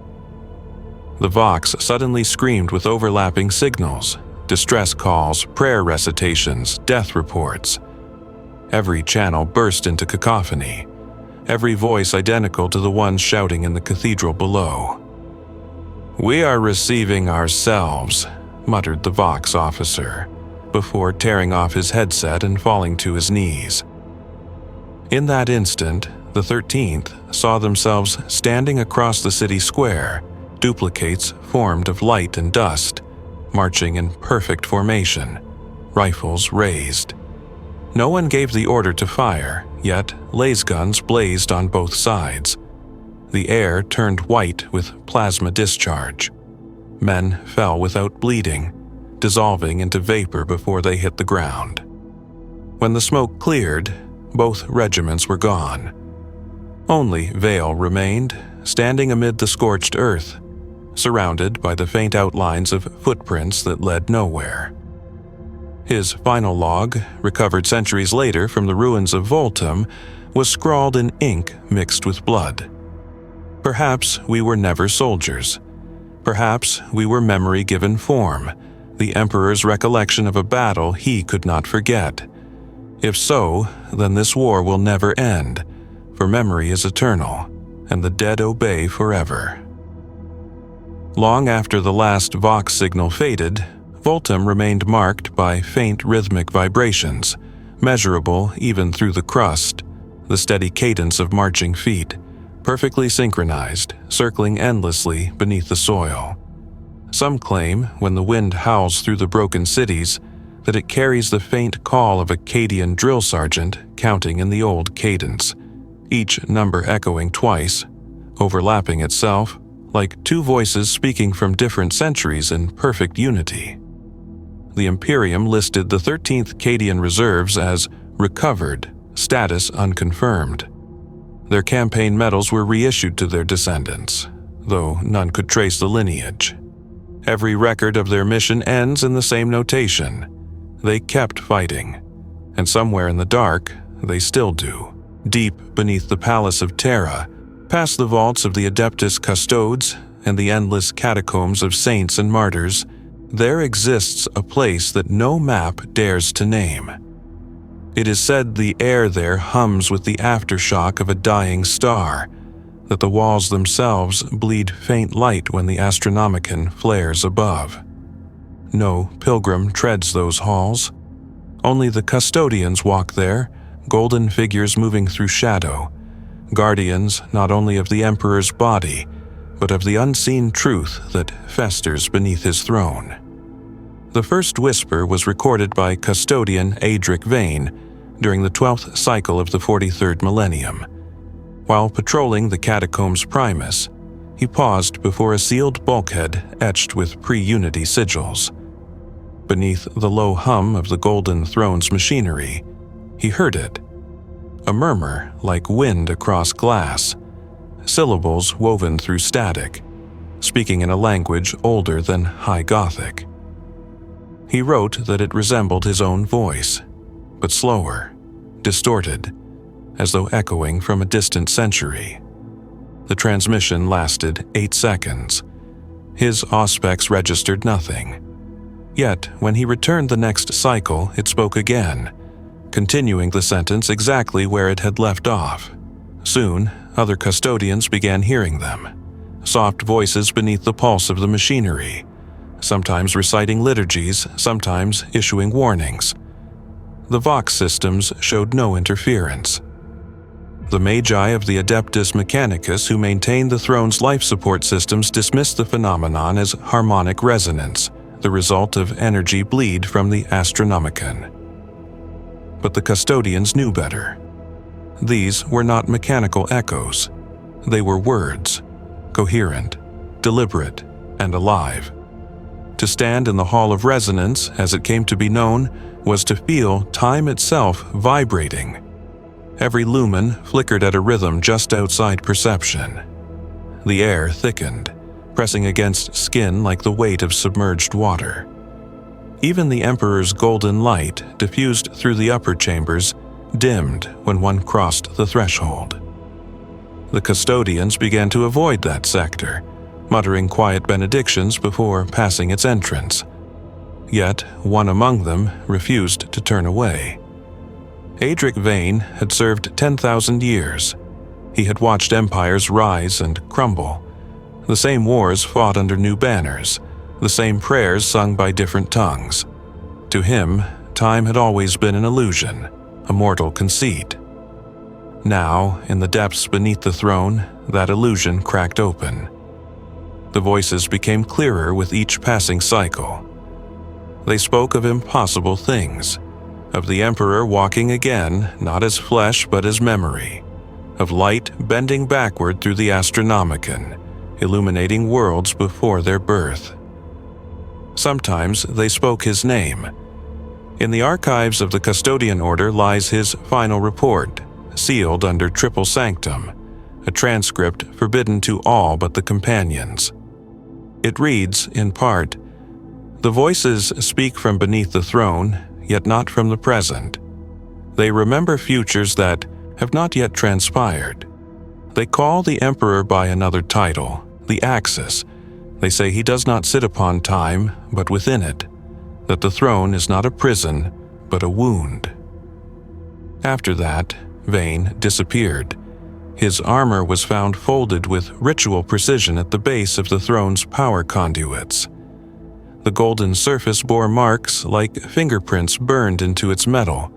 The Vox suddenly screamed with overlapping signals, distress calls, prayer recitations, death reports. Every channel burst into cacophony, every voice identical to the ones shouting in the cathedral below. "We are receiving ourselves," muttered the Vox officer, before tearing off his headset and falling to his knees. In that instant, the 13th saw themselves standing across the city square, duplicates formed of light and dust, marching in perfect formation, rifles raised. No one gave the order to fire, yet laser guns blazed on both sides. The air turned white with plasma discharge. Men fell without bleeding, dissolving into vapor before they hit the ground. When the smoke cleared, both regiments were gone. Only Vale remained, standing amid the scorched earth, surrounded by the faint outlines of footprints that led nowhere. His final log, recovered centuries later from the ruins of Voltum, was scrawled in ink mixed with blood. Perhaps we were never soldiers. Perhaps we were memory given form, the Emperor's recollection of a battle he could not forget. If so, then this war will never end, for memory is eternal, and the dead obey forever. Long after the last Vox signal faded, Voltum remained marked by faint rhythmic vibrations, measurable even through the crust, the steady cadence of marching feet, perfectly synchronized, circling endlessly beneath the soil. Some claim, when the wind howls through the broken cities, that it carries the faint call of a Cadian drill sergeant counting in the old cadence, each number echoing twice, overlapping itself, like two voices speaking from different centuries in perfect unity. The Imperium listed the 13th Cadian reserves as recovered, status unconfirmed. Their campaign medals were reissued to their descendants, though none could trace the lineage. Every record of their mission ends in the same notation. They kept fighting, and somewhere in the dark, they still do. Deep beneath the Palace of Terra, past the vaults of the Adeptus custodes and the endless catacombs of saints and martyrs, there exists a place that no map dares to name. It is said the air there hums with the aftershock of a dying star, that the walls themselves bleed faint light when the Astronomicon flares above. No pilgrim treads those halls. Only the custodians walk there, golden figures moving through shadow, guardians not only of the Emperor's body, but of the unseen truth that festers beneath his throne. The first whisper was recorded by custodian Adric Vane during the 12th cycle of the 43rd millennium. While patrolling the Catacombs Primus, he paused before a sealed bulkhead etched with pre-Unity sigils. Beneath the low hum of the Golden Throne's machinery, he heard it. A murmur like wind across glass, syllables woven through static, speaking in a language older than High Gothic. He wrote that it resembled his own voice, but slower, distorted, as though echoing from a distant century. The transmission lasted 8 seconds. His auspex registered nothing. Yet, when he returned the next cycle, it spoke again, continuing the sentence exactly where it had left off. Soon, other custodians began hearing them, soft voices beneath the pulse of the machinery, sometimes reciting liturgies, sometimes issuing warnings. The Vox systems showed no interference. The Magi of the Adeptus Mechanicus who maintained the throne's life support systems dismissed the phenomenon as harmonic resonance, the result of energy bleed from the Astronomicon. But the custodians knew better. These were not mechanical echoes. They were words, coherent, deliberate, and alive. To stand in the Hall of Resonance, as it came to be known, was to feel time itself vibrating. Every lumen flickered at a rhythm just outside perception. The air thickened, pressing against skin like the weight of submerged water. Even the Emperor's golden light, diffused through the upper chambers, dimmed when one crossed the threshold. The custodians began to avoid that sector, muttering quiet benedictions before passing its entrance. Yet one among them refused to turn away. Adric Vane had served 10,000 years. He had watched empires rise and crumble, the same wars fought under new banners, the same prayers sung by different tongues. To him, time had always been an illusion, a mortal conceit. Now, in the depths beneath the throne, that illusion cracked open. The voices became clearer with each passing cycle. They spoke of impossible things, of the Emperor walking again, not as flesh but as memory, of light bending backward through the Astronomicon, illuminating worlds before their birth. Sometimes they spoke his name. In the archives of the Custodian Order lies his final report, sealed under triple sanctum, a transcript forbidden to all but the companions. It reads, in part, "The voices speak from beneath the throne, yet not from the present. They remember futures that have not yet transpired. They call the Emperor by another title, the Axis. They say he does not sit upon time, but within it, that the throne is not a prison, but a wound." After that, Vane disappeared. His armor was found folded with ritual precision at the base of the throne's power conduits. The golden surface bore marks like fingerprints burned into its metal,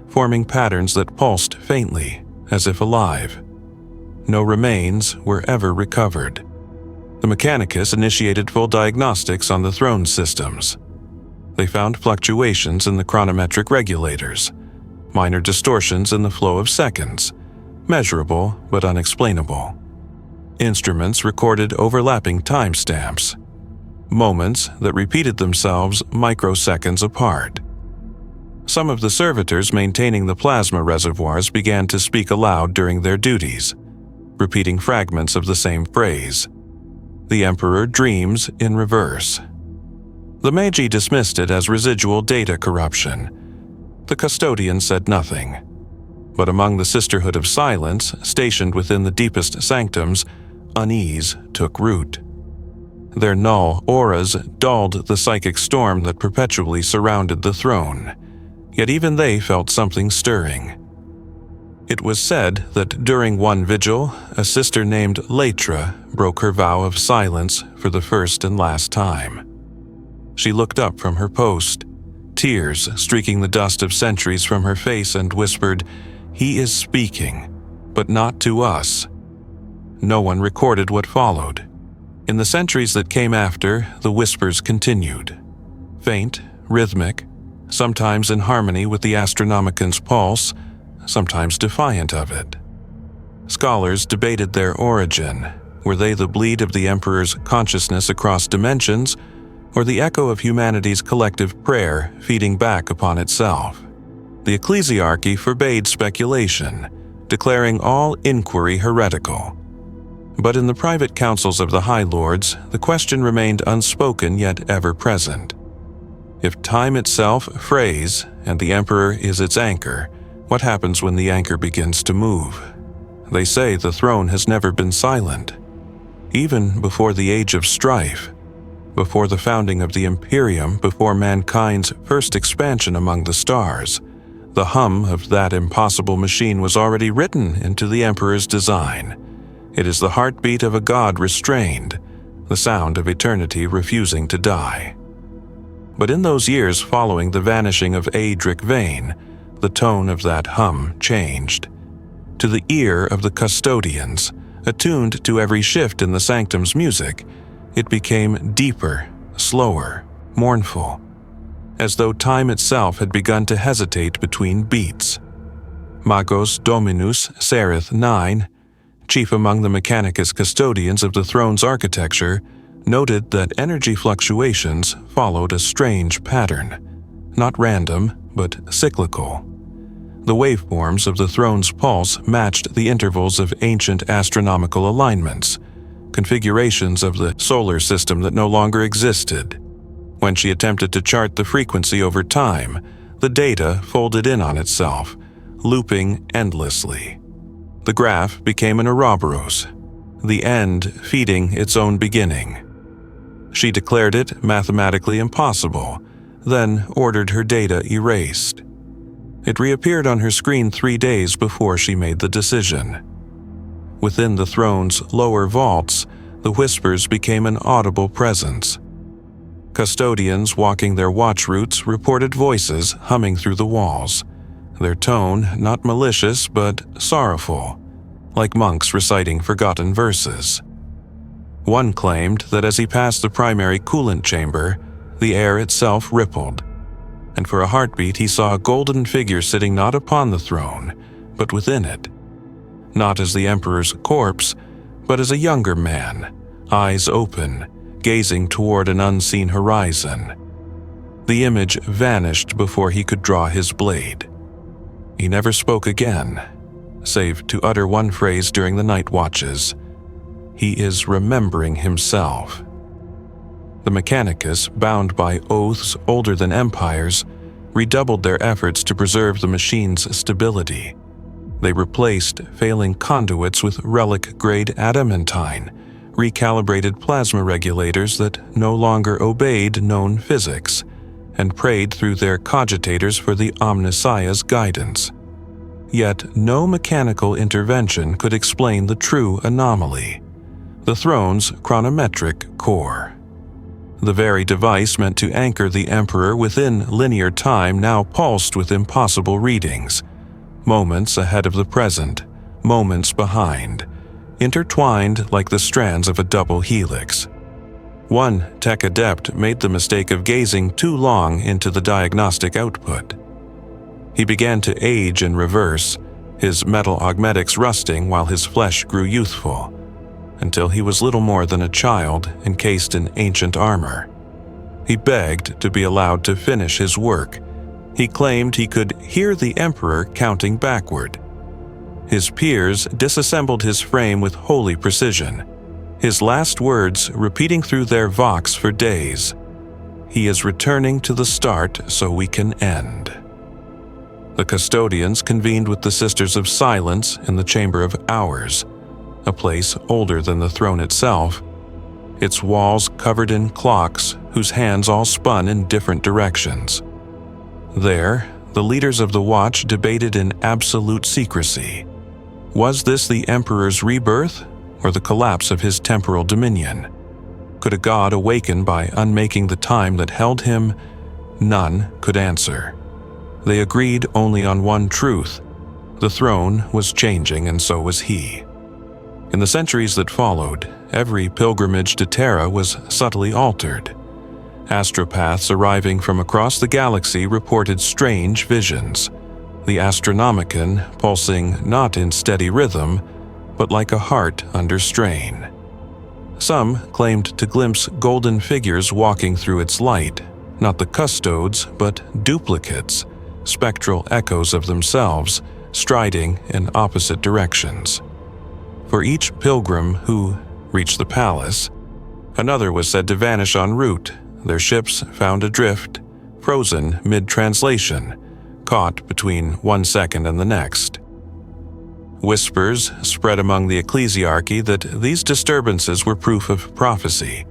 forming patterns that pulsed faintly, as if alive. No remains were ever recovered. The Mechanicus initiated full diagnostics on the throne systems. They found fluctuations in the chronometric regulators, minor distortions in the flow of seconds, measurable but unexplainable. Instruments recorded overlapping timestamps, moments that repeated themselves microseconds apart. Some of the servitors maintaining the plasma reservoirs began to speak aloud during their duties, repeating fragments of the same phrase. The Emperor dreams in reverse. The Magi dismissed it as residual data corruption. The custodian said nothing. But among the Sisterhood of Silence, stationed within the deepest sanctums, unease took root. Their null auras dulled the psychic storm that perpetually surrounded the throne, yet even they felt something stirring. It was said that during one vigil, a sister named Laitra broke her vow of silence for the first and last time. She looked up from her post, tears streaking the dust of centuries from her face, and whispered, "He is speaking, but not to us." No one recorded what followed. In the centuries that came after, the whispers continued. Faint, rhythmic, sometimes in harmony with the Astronomicon's pulse, sometimes defiant of it. Scholars debated their origin. Were they the bleed of the Emperor's consciousness across dimensions, or the echo of humanity's collective prayer feeding back upon itself? The ecclesiarchy forbade speculation, declaring all inquiry heretical. But in the private councils of the High Lords, the question remained unspoken yet ever present. If time itself frays, and the Emperor is its anchor, what happens when the anchor begins to move? They say the throne has never been silent. Even before the Age of Strife, before the founding of the Imperium, before mankind's first expansion among the stars, the hum of that impossible machine was already written into the Emperor's design. It is the heartbeat of a god restrained, the sound of eternity refusing to die. But in those years following the vanishing of Adric Vane, the tone of that hum changed. To the ear of the custodians, attuned to every shift in the sanctum's music, it became deeper, slower, mournful, as though time itself had begun to hesitate between beats. Magos Dominus Sereth 9, chief among the Mechanicus custodians of the throne's architecture, noted that energy fluctuations followed a strange pattern, not random, but cyclical. The waveforms of the throne's pulse matched the intervals of ancient astronomical alignments, configurations of the solar system that no longer existed. When she attempted to chart the frequency over time, the data folded in on itself, looping endlessly. The graph became an Ouroboros, the end feeding its own beginning. She declared it mathematically impossible, then ordered her data erased. It reappeared on her screen 3 days before she made the decision. Within the throne's lower vaults, the whispers became an audible presence. Custodians walking their watch routes reported voices humming through the walls, their tone not malicious but sorrowful, like monks reciting forgotten verses. One claimed that as he passed the primary coolant chamber, the air itself rippled, and for a heartbeat he saw a golden figure sitting not upon the throne, but within it. Not as the Emperor's corpse, but as a younger man, eyes open, gazing toward an unseen horizon. The image vanished before he could draw his blade. He never spoke again, save to utter one phrase during the night watches. He is remembering himself. The Mechanicus, bound by oaths older than empires, redoubled their efforts to preserve the machine's stability. They replaced failing conduits with relic-grade adamantine, recalibrated plasma regulators that no longer obeyed known physics, and prayed through their cogitators for the Omnissiah's guidance. Yet no mechanical intervention could explain the true anomaly: the throne's chronometric core. The very device meant to anchor the Emperor within linear time now pulsed with impossible readings, moments ahead of the present, moments behind, intertwined like the strands of a double helix. One tech adept made the mistake of gazing too long into the diagnostic output. He began to age in reverse, his metal augmetics rusting while his flesh grew youthful, until he was little more than a child encased in ancient armor. He begged to be allowed to finish his work. He claimed he could hear the Emperor counting backward. His peers disassembled his frame with holy precision, his last words repeating through their vox for days: "He is returning to the start so we can end." The custodians convened with the Sisters of Silence in the Chamber of Hours, a place older than the throne itself, its walls covered in clocks whose hands all spun in different directions. There, the leaders of the Watch debated in absolute secrecy. Was this the Emperor's rebirth, or the collapse of his temporal dominion? Could a god awaken by unmaking the time that held him? None could answer. They agreed only on one truth: the throne was changing, and so was he. In the centuries that followed, every pilgrimage to Terra was subtly altered. Astropaths arriving from across the galaxy reported strange visions, the Astronomicon pulsing not in steady rhythm, but like a heart under strain. Some claimed to glimpse golden figures walking through its light, not the custodes, but duplicates, spectral echoes of themselves, striding in opposite directions. For each pilgrim who reached the palace, another was said to vanish en route, their ships found adrift, frozen mid-translation, caught between 1 second and the next. Whispers spread among the ecclesiarchy that these disturbances were proof of prophecy,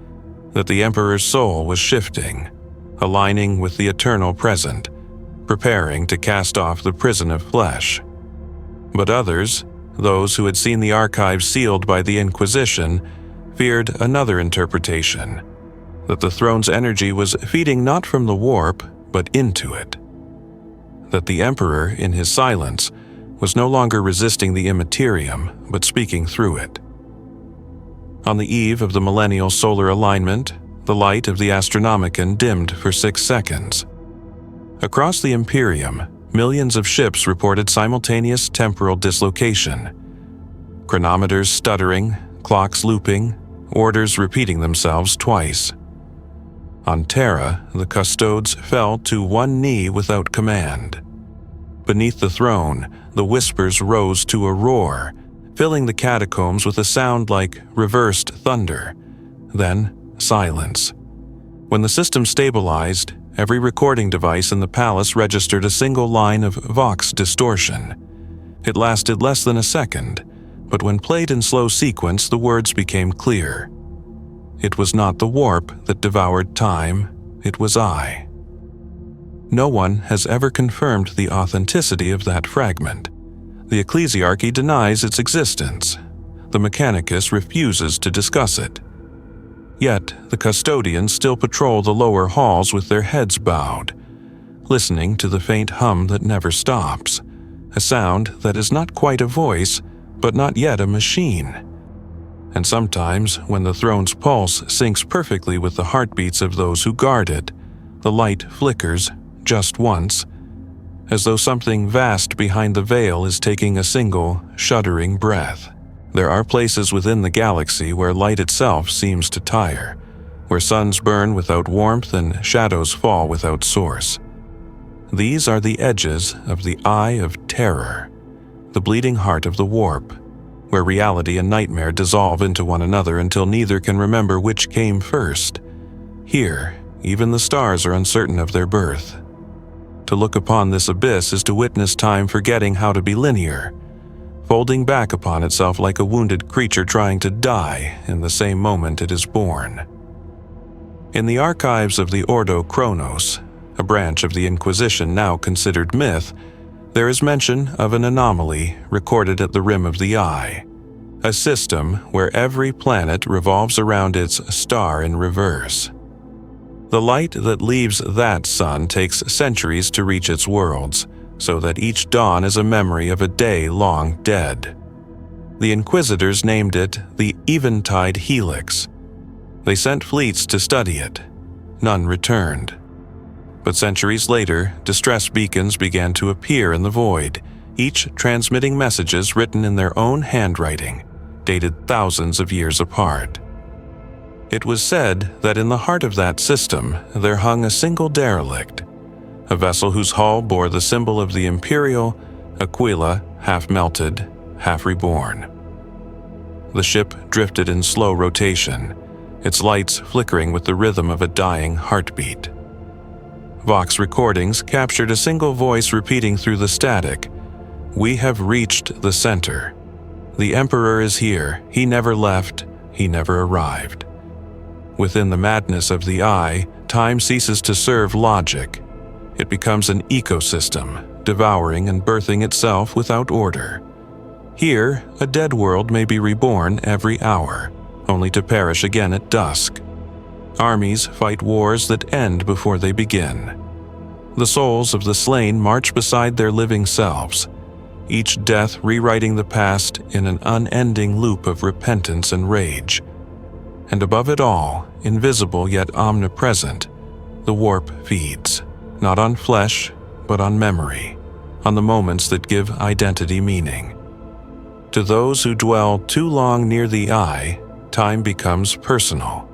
that the Emperor's soul was shifting, aligning with the eternal present, preparing to cast off the prison of flesh. But others, those who had seen the archives sealed by the Inquisition, feared another interpretation: that the throne's energy was feeding not from the warp, but into it. That the Emperor, in his silence, was no longer resisting the immaterium, but speaking through it. On the eve of the millennial solar alignment, the light of the Astronomicon dimmed for 6 seconds. Across the Imperium, millions of ships reported simultaneous temporal dislocation. Chronometers stuttering, clocks looping, orders repeating themselves twice. On Terra, the custodes fell to one knee without command. Beneath the throne, the whispers rose to a roar, filling the catacombs with a sound like reversed thunder. Then silence. When the system stabilized, every recording device in the palace registered a single line of vox distortion. It lasted less than a second, but when played in slow sequence, the words became clear. It was not the warp that devoured time, it was I. No one has ever confirmed the authenticity of that fragment. The Ecclesiarchy denies its existence. The Mechanicus refuses to discuss it. Yet, the custodians still patrol the lower halls with their heads bowed, listening to the faint hum that never stops, a sound that is not quite a voice, but not yet a machine. And sometimes, when the throne's pulse syncs perfectly with the heartbeats of those who guard it, the light flickers just once, as though something vast behind the veil is taking a single, shuddering breath. There are places within the galaxy where light itself seems to tire, where suns burn without warmth and shadows fall without source. These are the edges of the Eye of Terror, the bleeding heart of the warp, where reality and nightmare dissolve into one another until neither can remember which came first. Here, even the stars are uncertain of their birth. To look upon this abyss is to witness time forgetting how to be linear, folding back upon itself like a wounded creature trying to die in the same moment it is born. In the archives of the Ordo Chronos, a branch of the Inquisition now considered myth, there is mention of an anomaly recorded at the rim of the eye, a system where every planet revolves around its star in reverse. The light that leaves that sun takes centuries to reach its worlds, so that each dawn is a memory of a day long dead. The Inquisitors named it the Eventide Helix. They sent fleets to study it. None returned. But centuries later, distress beacons began to appear in the void, each transmitting messages written in their own handwriting, dated thousands of years apart. It was said that in the heart of that system there hung a single derelict, a vessel whose hull bore the symbol of the Imperial, Aquila, half melted, half reborn. The ship drifted in slow rotation, its lights flickering with the rhythm of a dying heartbeat. Vox recordings captured a single voice repeating through the static, "We have reached the center. The Emperor is here. He never left. He never arrived." Within the madness of the eye, time ceases to serve logic. It becomes an ecosystem, devouring and birthing itself without order. Here, a dead world may be reborn every hour, only to perish again at dusk. Armies fight wars that end before they begin. The souls of the slain march beside their living selves, each death rewriting the past in an unending loop of repentance and rage. And above it all, invisible yet omnipresent, the warp feeds, not on flesh, but on memory, on the moments that give identity meaning. To those who dwell too long near the eye, time becomes personal.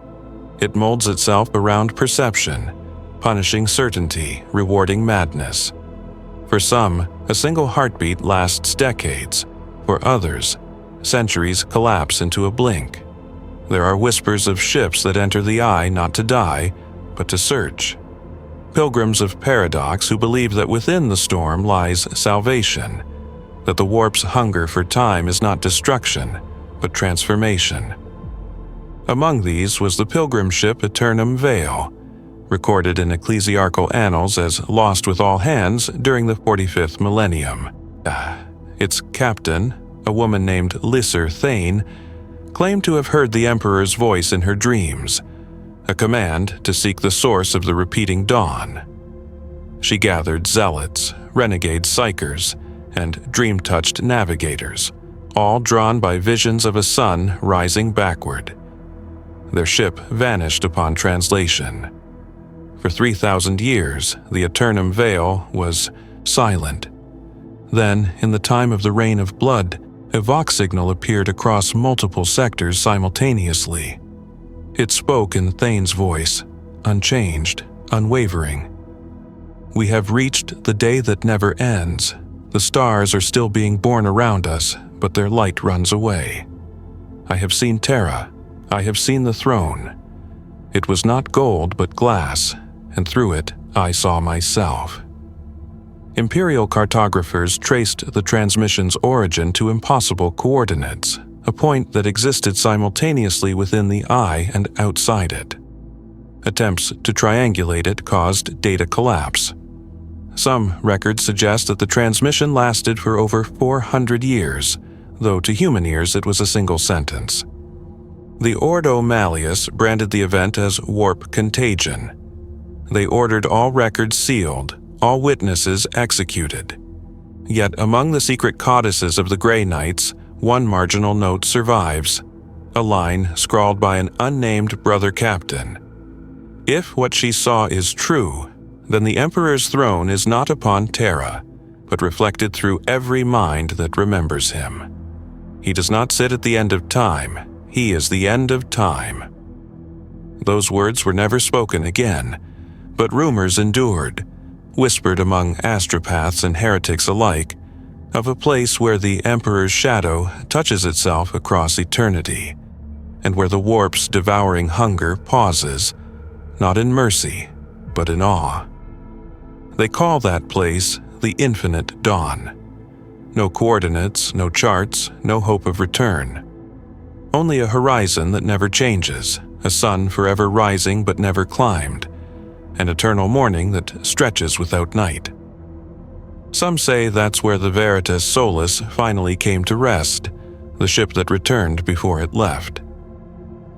It molds itself around perception, punishing certainty, rewarding madness. For some, a single heartbeat lasts decades. For others, centuries collapse into a blink. There are whispers of ships that enter the eye not to die, but to search. Pilgrims of paradox who believe that within the storm lies salvation, that the warp's hunger for time is not destruction, but transformation. Among these was the pilgrim ship Aeternum Vale, recorded in ecclesiarchal annals as lost with all hands during the 45th millennium. Its captain, a woman named Lisser Thane, claimed to have heard the Emperor's voice in her dreams, a command to seek the source of the repeating dawn. She gathered zealots, renegade psychers, and dream-touched navigators, all drawn by visions of a sun rising backward. Their ship vanished upon translation. For 3,000 years, the Aeternum Vale was silent. Then, in the time of the Reign of Blood, a Vox signal appeared across multiple sectors simultaneously. It spoke in Thane's voice, unchanged, unwavering. "We have reached the day that never ends. The stars are still being born around us, but their light runs away. I have seen Terra. I have seen the throne. It was not gold but glass, and through it I saw myself. Imperial cartographers traced the transmission's origin to impossible coordinates, a point that existed simultaneously within the eye and outside it. Attempts to triangulate it caused data collapse. Some records suggest that the transmission lasted for over 400 years, though to human ears it was a single sentence. The Ordo Malleus branded the event as warp contagion. They ordered all records sealed, all witnesses executed. Yet among the secret codices of the Grey Knights, one marginal note survives, a line scrawled by an unnamed brother captain. If what she saw is true, then the Emperor's throne is not upon Terra, but reflected through every mind that remembers him. He does not sit at the end of time, he is the end of time. Those words were never spoken again, but rumors endured, whispered among astropaths and heretics alike, of a place where the Emperor's shadow touches itself across eternity, and where the warp's devouring hunger pauses, not in mercy, but in awe. They call that place the Infinite Dawn. No coordinates, no charts, no hope of return. Only a horizon that never changes, a sun forever rising but never climbed, an eternal morning that stretches without night. Some say that's where the Veritas Solis finally came to rest, the ship that returned before it left.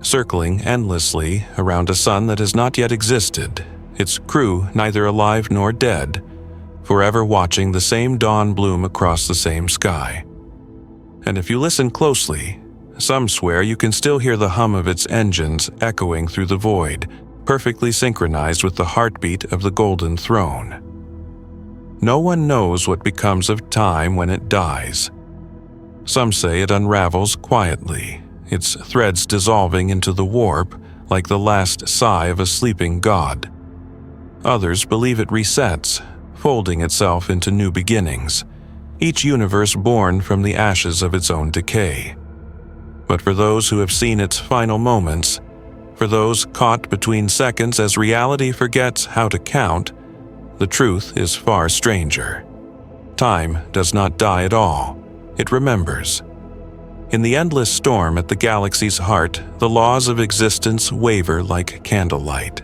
Circling endlessly around a sun that has not yet existed, its crew neither alive nor dead, forever watching the same dawn bloom across the same sky. And if you listen closely, some swear you can still hear the hum of its engines echoing through the void, perfectly synchronized with the heartbeat of the Golden Throne. No one knows what becomes of time when it dies. Some say it unravels quietly, its threads dissolving into the warp like the last sigh of a sleeping god. Others believe it resets, folding itself into new beginnings, each universe born from the ashes of its own decay. But for those who have seen its final moments, for those caught between seconds as reality forgets how to count, the truth is far stranger. Time does not die at all, it remembers. In the endless storm at the galaxy's heart, the laws of existence waver like candlelight.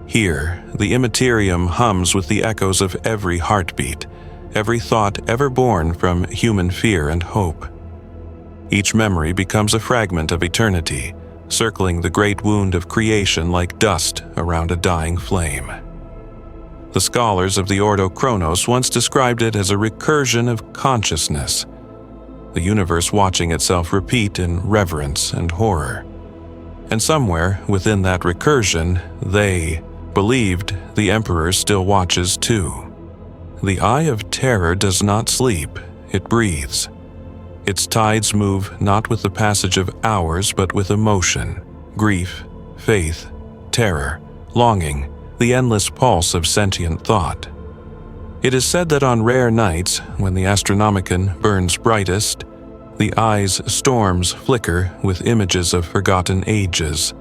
Here, the immaterium hums with the echoes of every heartbeat, every thought ever born from human fear and hope. Each memory becomes a fragment of eternity, circling the great wound of creation like dust around a dying flame. The scholars of the Ordo Chronos once described it as a recursion of consciousness, the universe watching itself repeat in reverence and horror. And somewhere within that recursion, they believed the Emperor still watches too. The Eye of Terror does not sleep, it breathes. Its tides move not with the passage of hours but with emotion, grief, faith, terror, longing, the endless pulse of sentient thought. It is said that on rare nights, when the Astronomicon burns brightest, the eye's storms flicker with images of forgotten ages,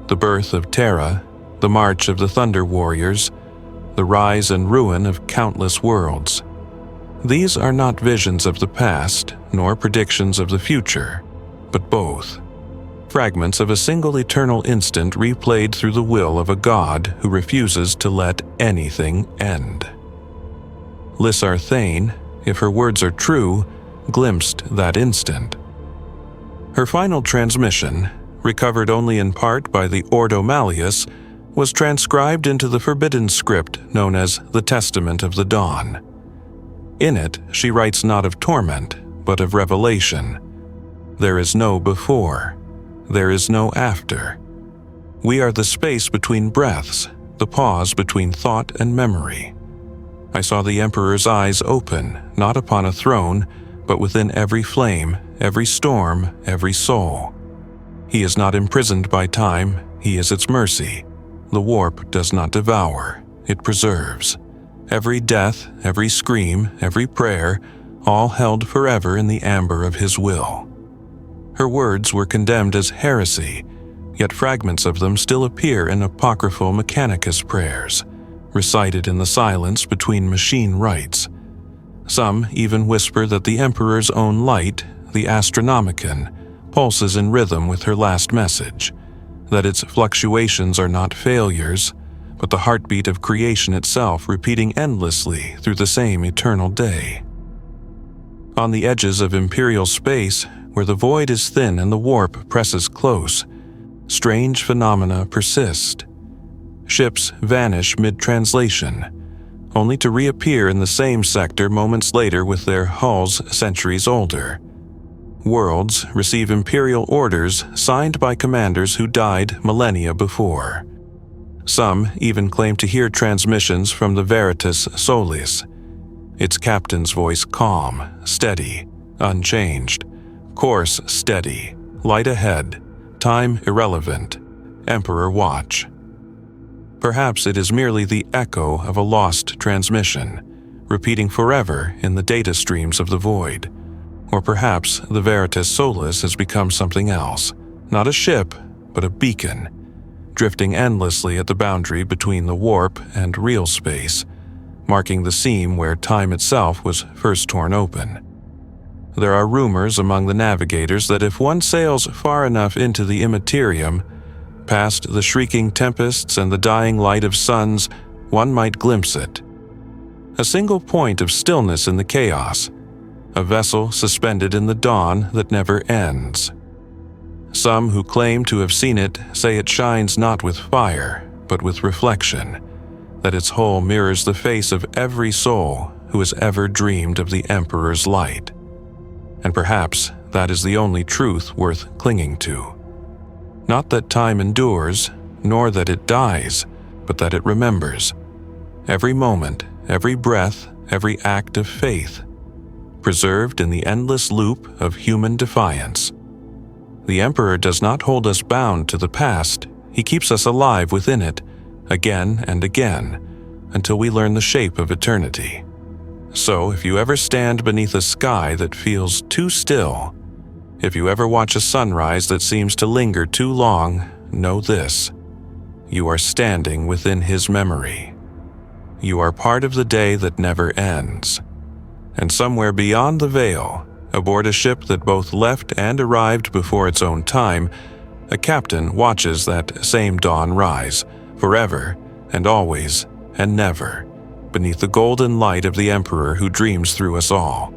the birth of Terra, the march of the Thunder Warriors, the rise and ruin of countless worlds. These are not visions of the past, nor predictions of the future, but both. Fragments of a single eternal instant replayed through the will of a god who refuses to let anything end. Lissar Thane, if her words are true, glimpsed that instant. Her final transmission, recovered only in part by the Ordo Malleus, was transcribed into the forbidden script known as the Testament of the Dawn. In it, she writes not of torment, but of revelation. There is no before. There is no after. We are the space between breaths, the pause between thought and memory. I saw the Emperor's eyes open, not upon a throne, but within every flame, every storm, every soul. He is not imprisoned by time, he is its mercy. The warp does not devour, it preserves. Every death, every scream, every prayer, all held forever in the amber of his will. Her words were condemned as heresy, yet fragments of them still appear in apocryphal Mechanicus prayers, recited in the silence between machine rites. Some even whisper that the Emperor's own light, the Astronomicon, pulses in rhythm with her last message, that its fluctuations are not failures, but the heartbeat of creation itself repeating endlessly through the same eternal day. On the edges of Imperial space, where the void is thin and the warp presses close, strange phenomena persist. Ships vanish mid-translation, only to reappear in the same sector moments later with their hulls centuries older. Worlds receive Imperial orders signed by commanders who died millennia before. Some even claim to hear transmissions from the Veritas Solis, its captain's voice calm, steady, unchanged, course steady, light ahead, time irrelevant, Emperor watch. Perhaps it is merely the echo of a lost transmission, repeating forever in the data streams of the void. Or perhaps the Veritas Solis has become something else, not a ship, but a beacon, drifting endlessly at the boundary between the warp and real space, marking the seam where time itself was first torn open. There are rumors among the navigators that if one sails far enough into the immaterium, past the shrieking tempests and the dying light of suns, one might glimpse it. A single point of stillness in the chaos, a vessel suspended in the dawn that never ends. Some who claim to have seen it say it shines not with fire, but with reflection, that its hull mirrors the face of every soul who has ever dreamed of the Emperor's light. And perhaps that is the only truth worth clinging to. Not that time endures, nor that it dies, but that it remembers. Every moment, every breath, every act of faith, preserved in the endless loop of human defiance. The Emperor does not hold us bound to the past, he keeps us alive within it, again and again, until we learn the shape of eternity. So if you ever stand beneath a sky that feels too still, if you ever watch a sunrise that seems to linger too long, know this: you are standing within his memory. You are part of the day that never ends. And somewhere beyond the veil, aboard a ship that both left and arrived before its own time, a captain watches that same dawn rise, forever and always and never, beneath the golden light of the Emperor who dreams through us all.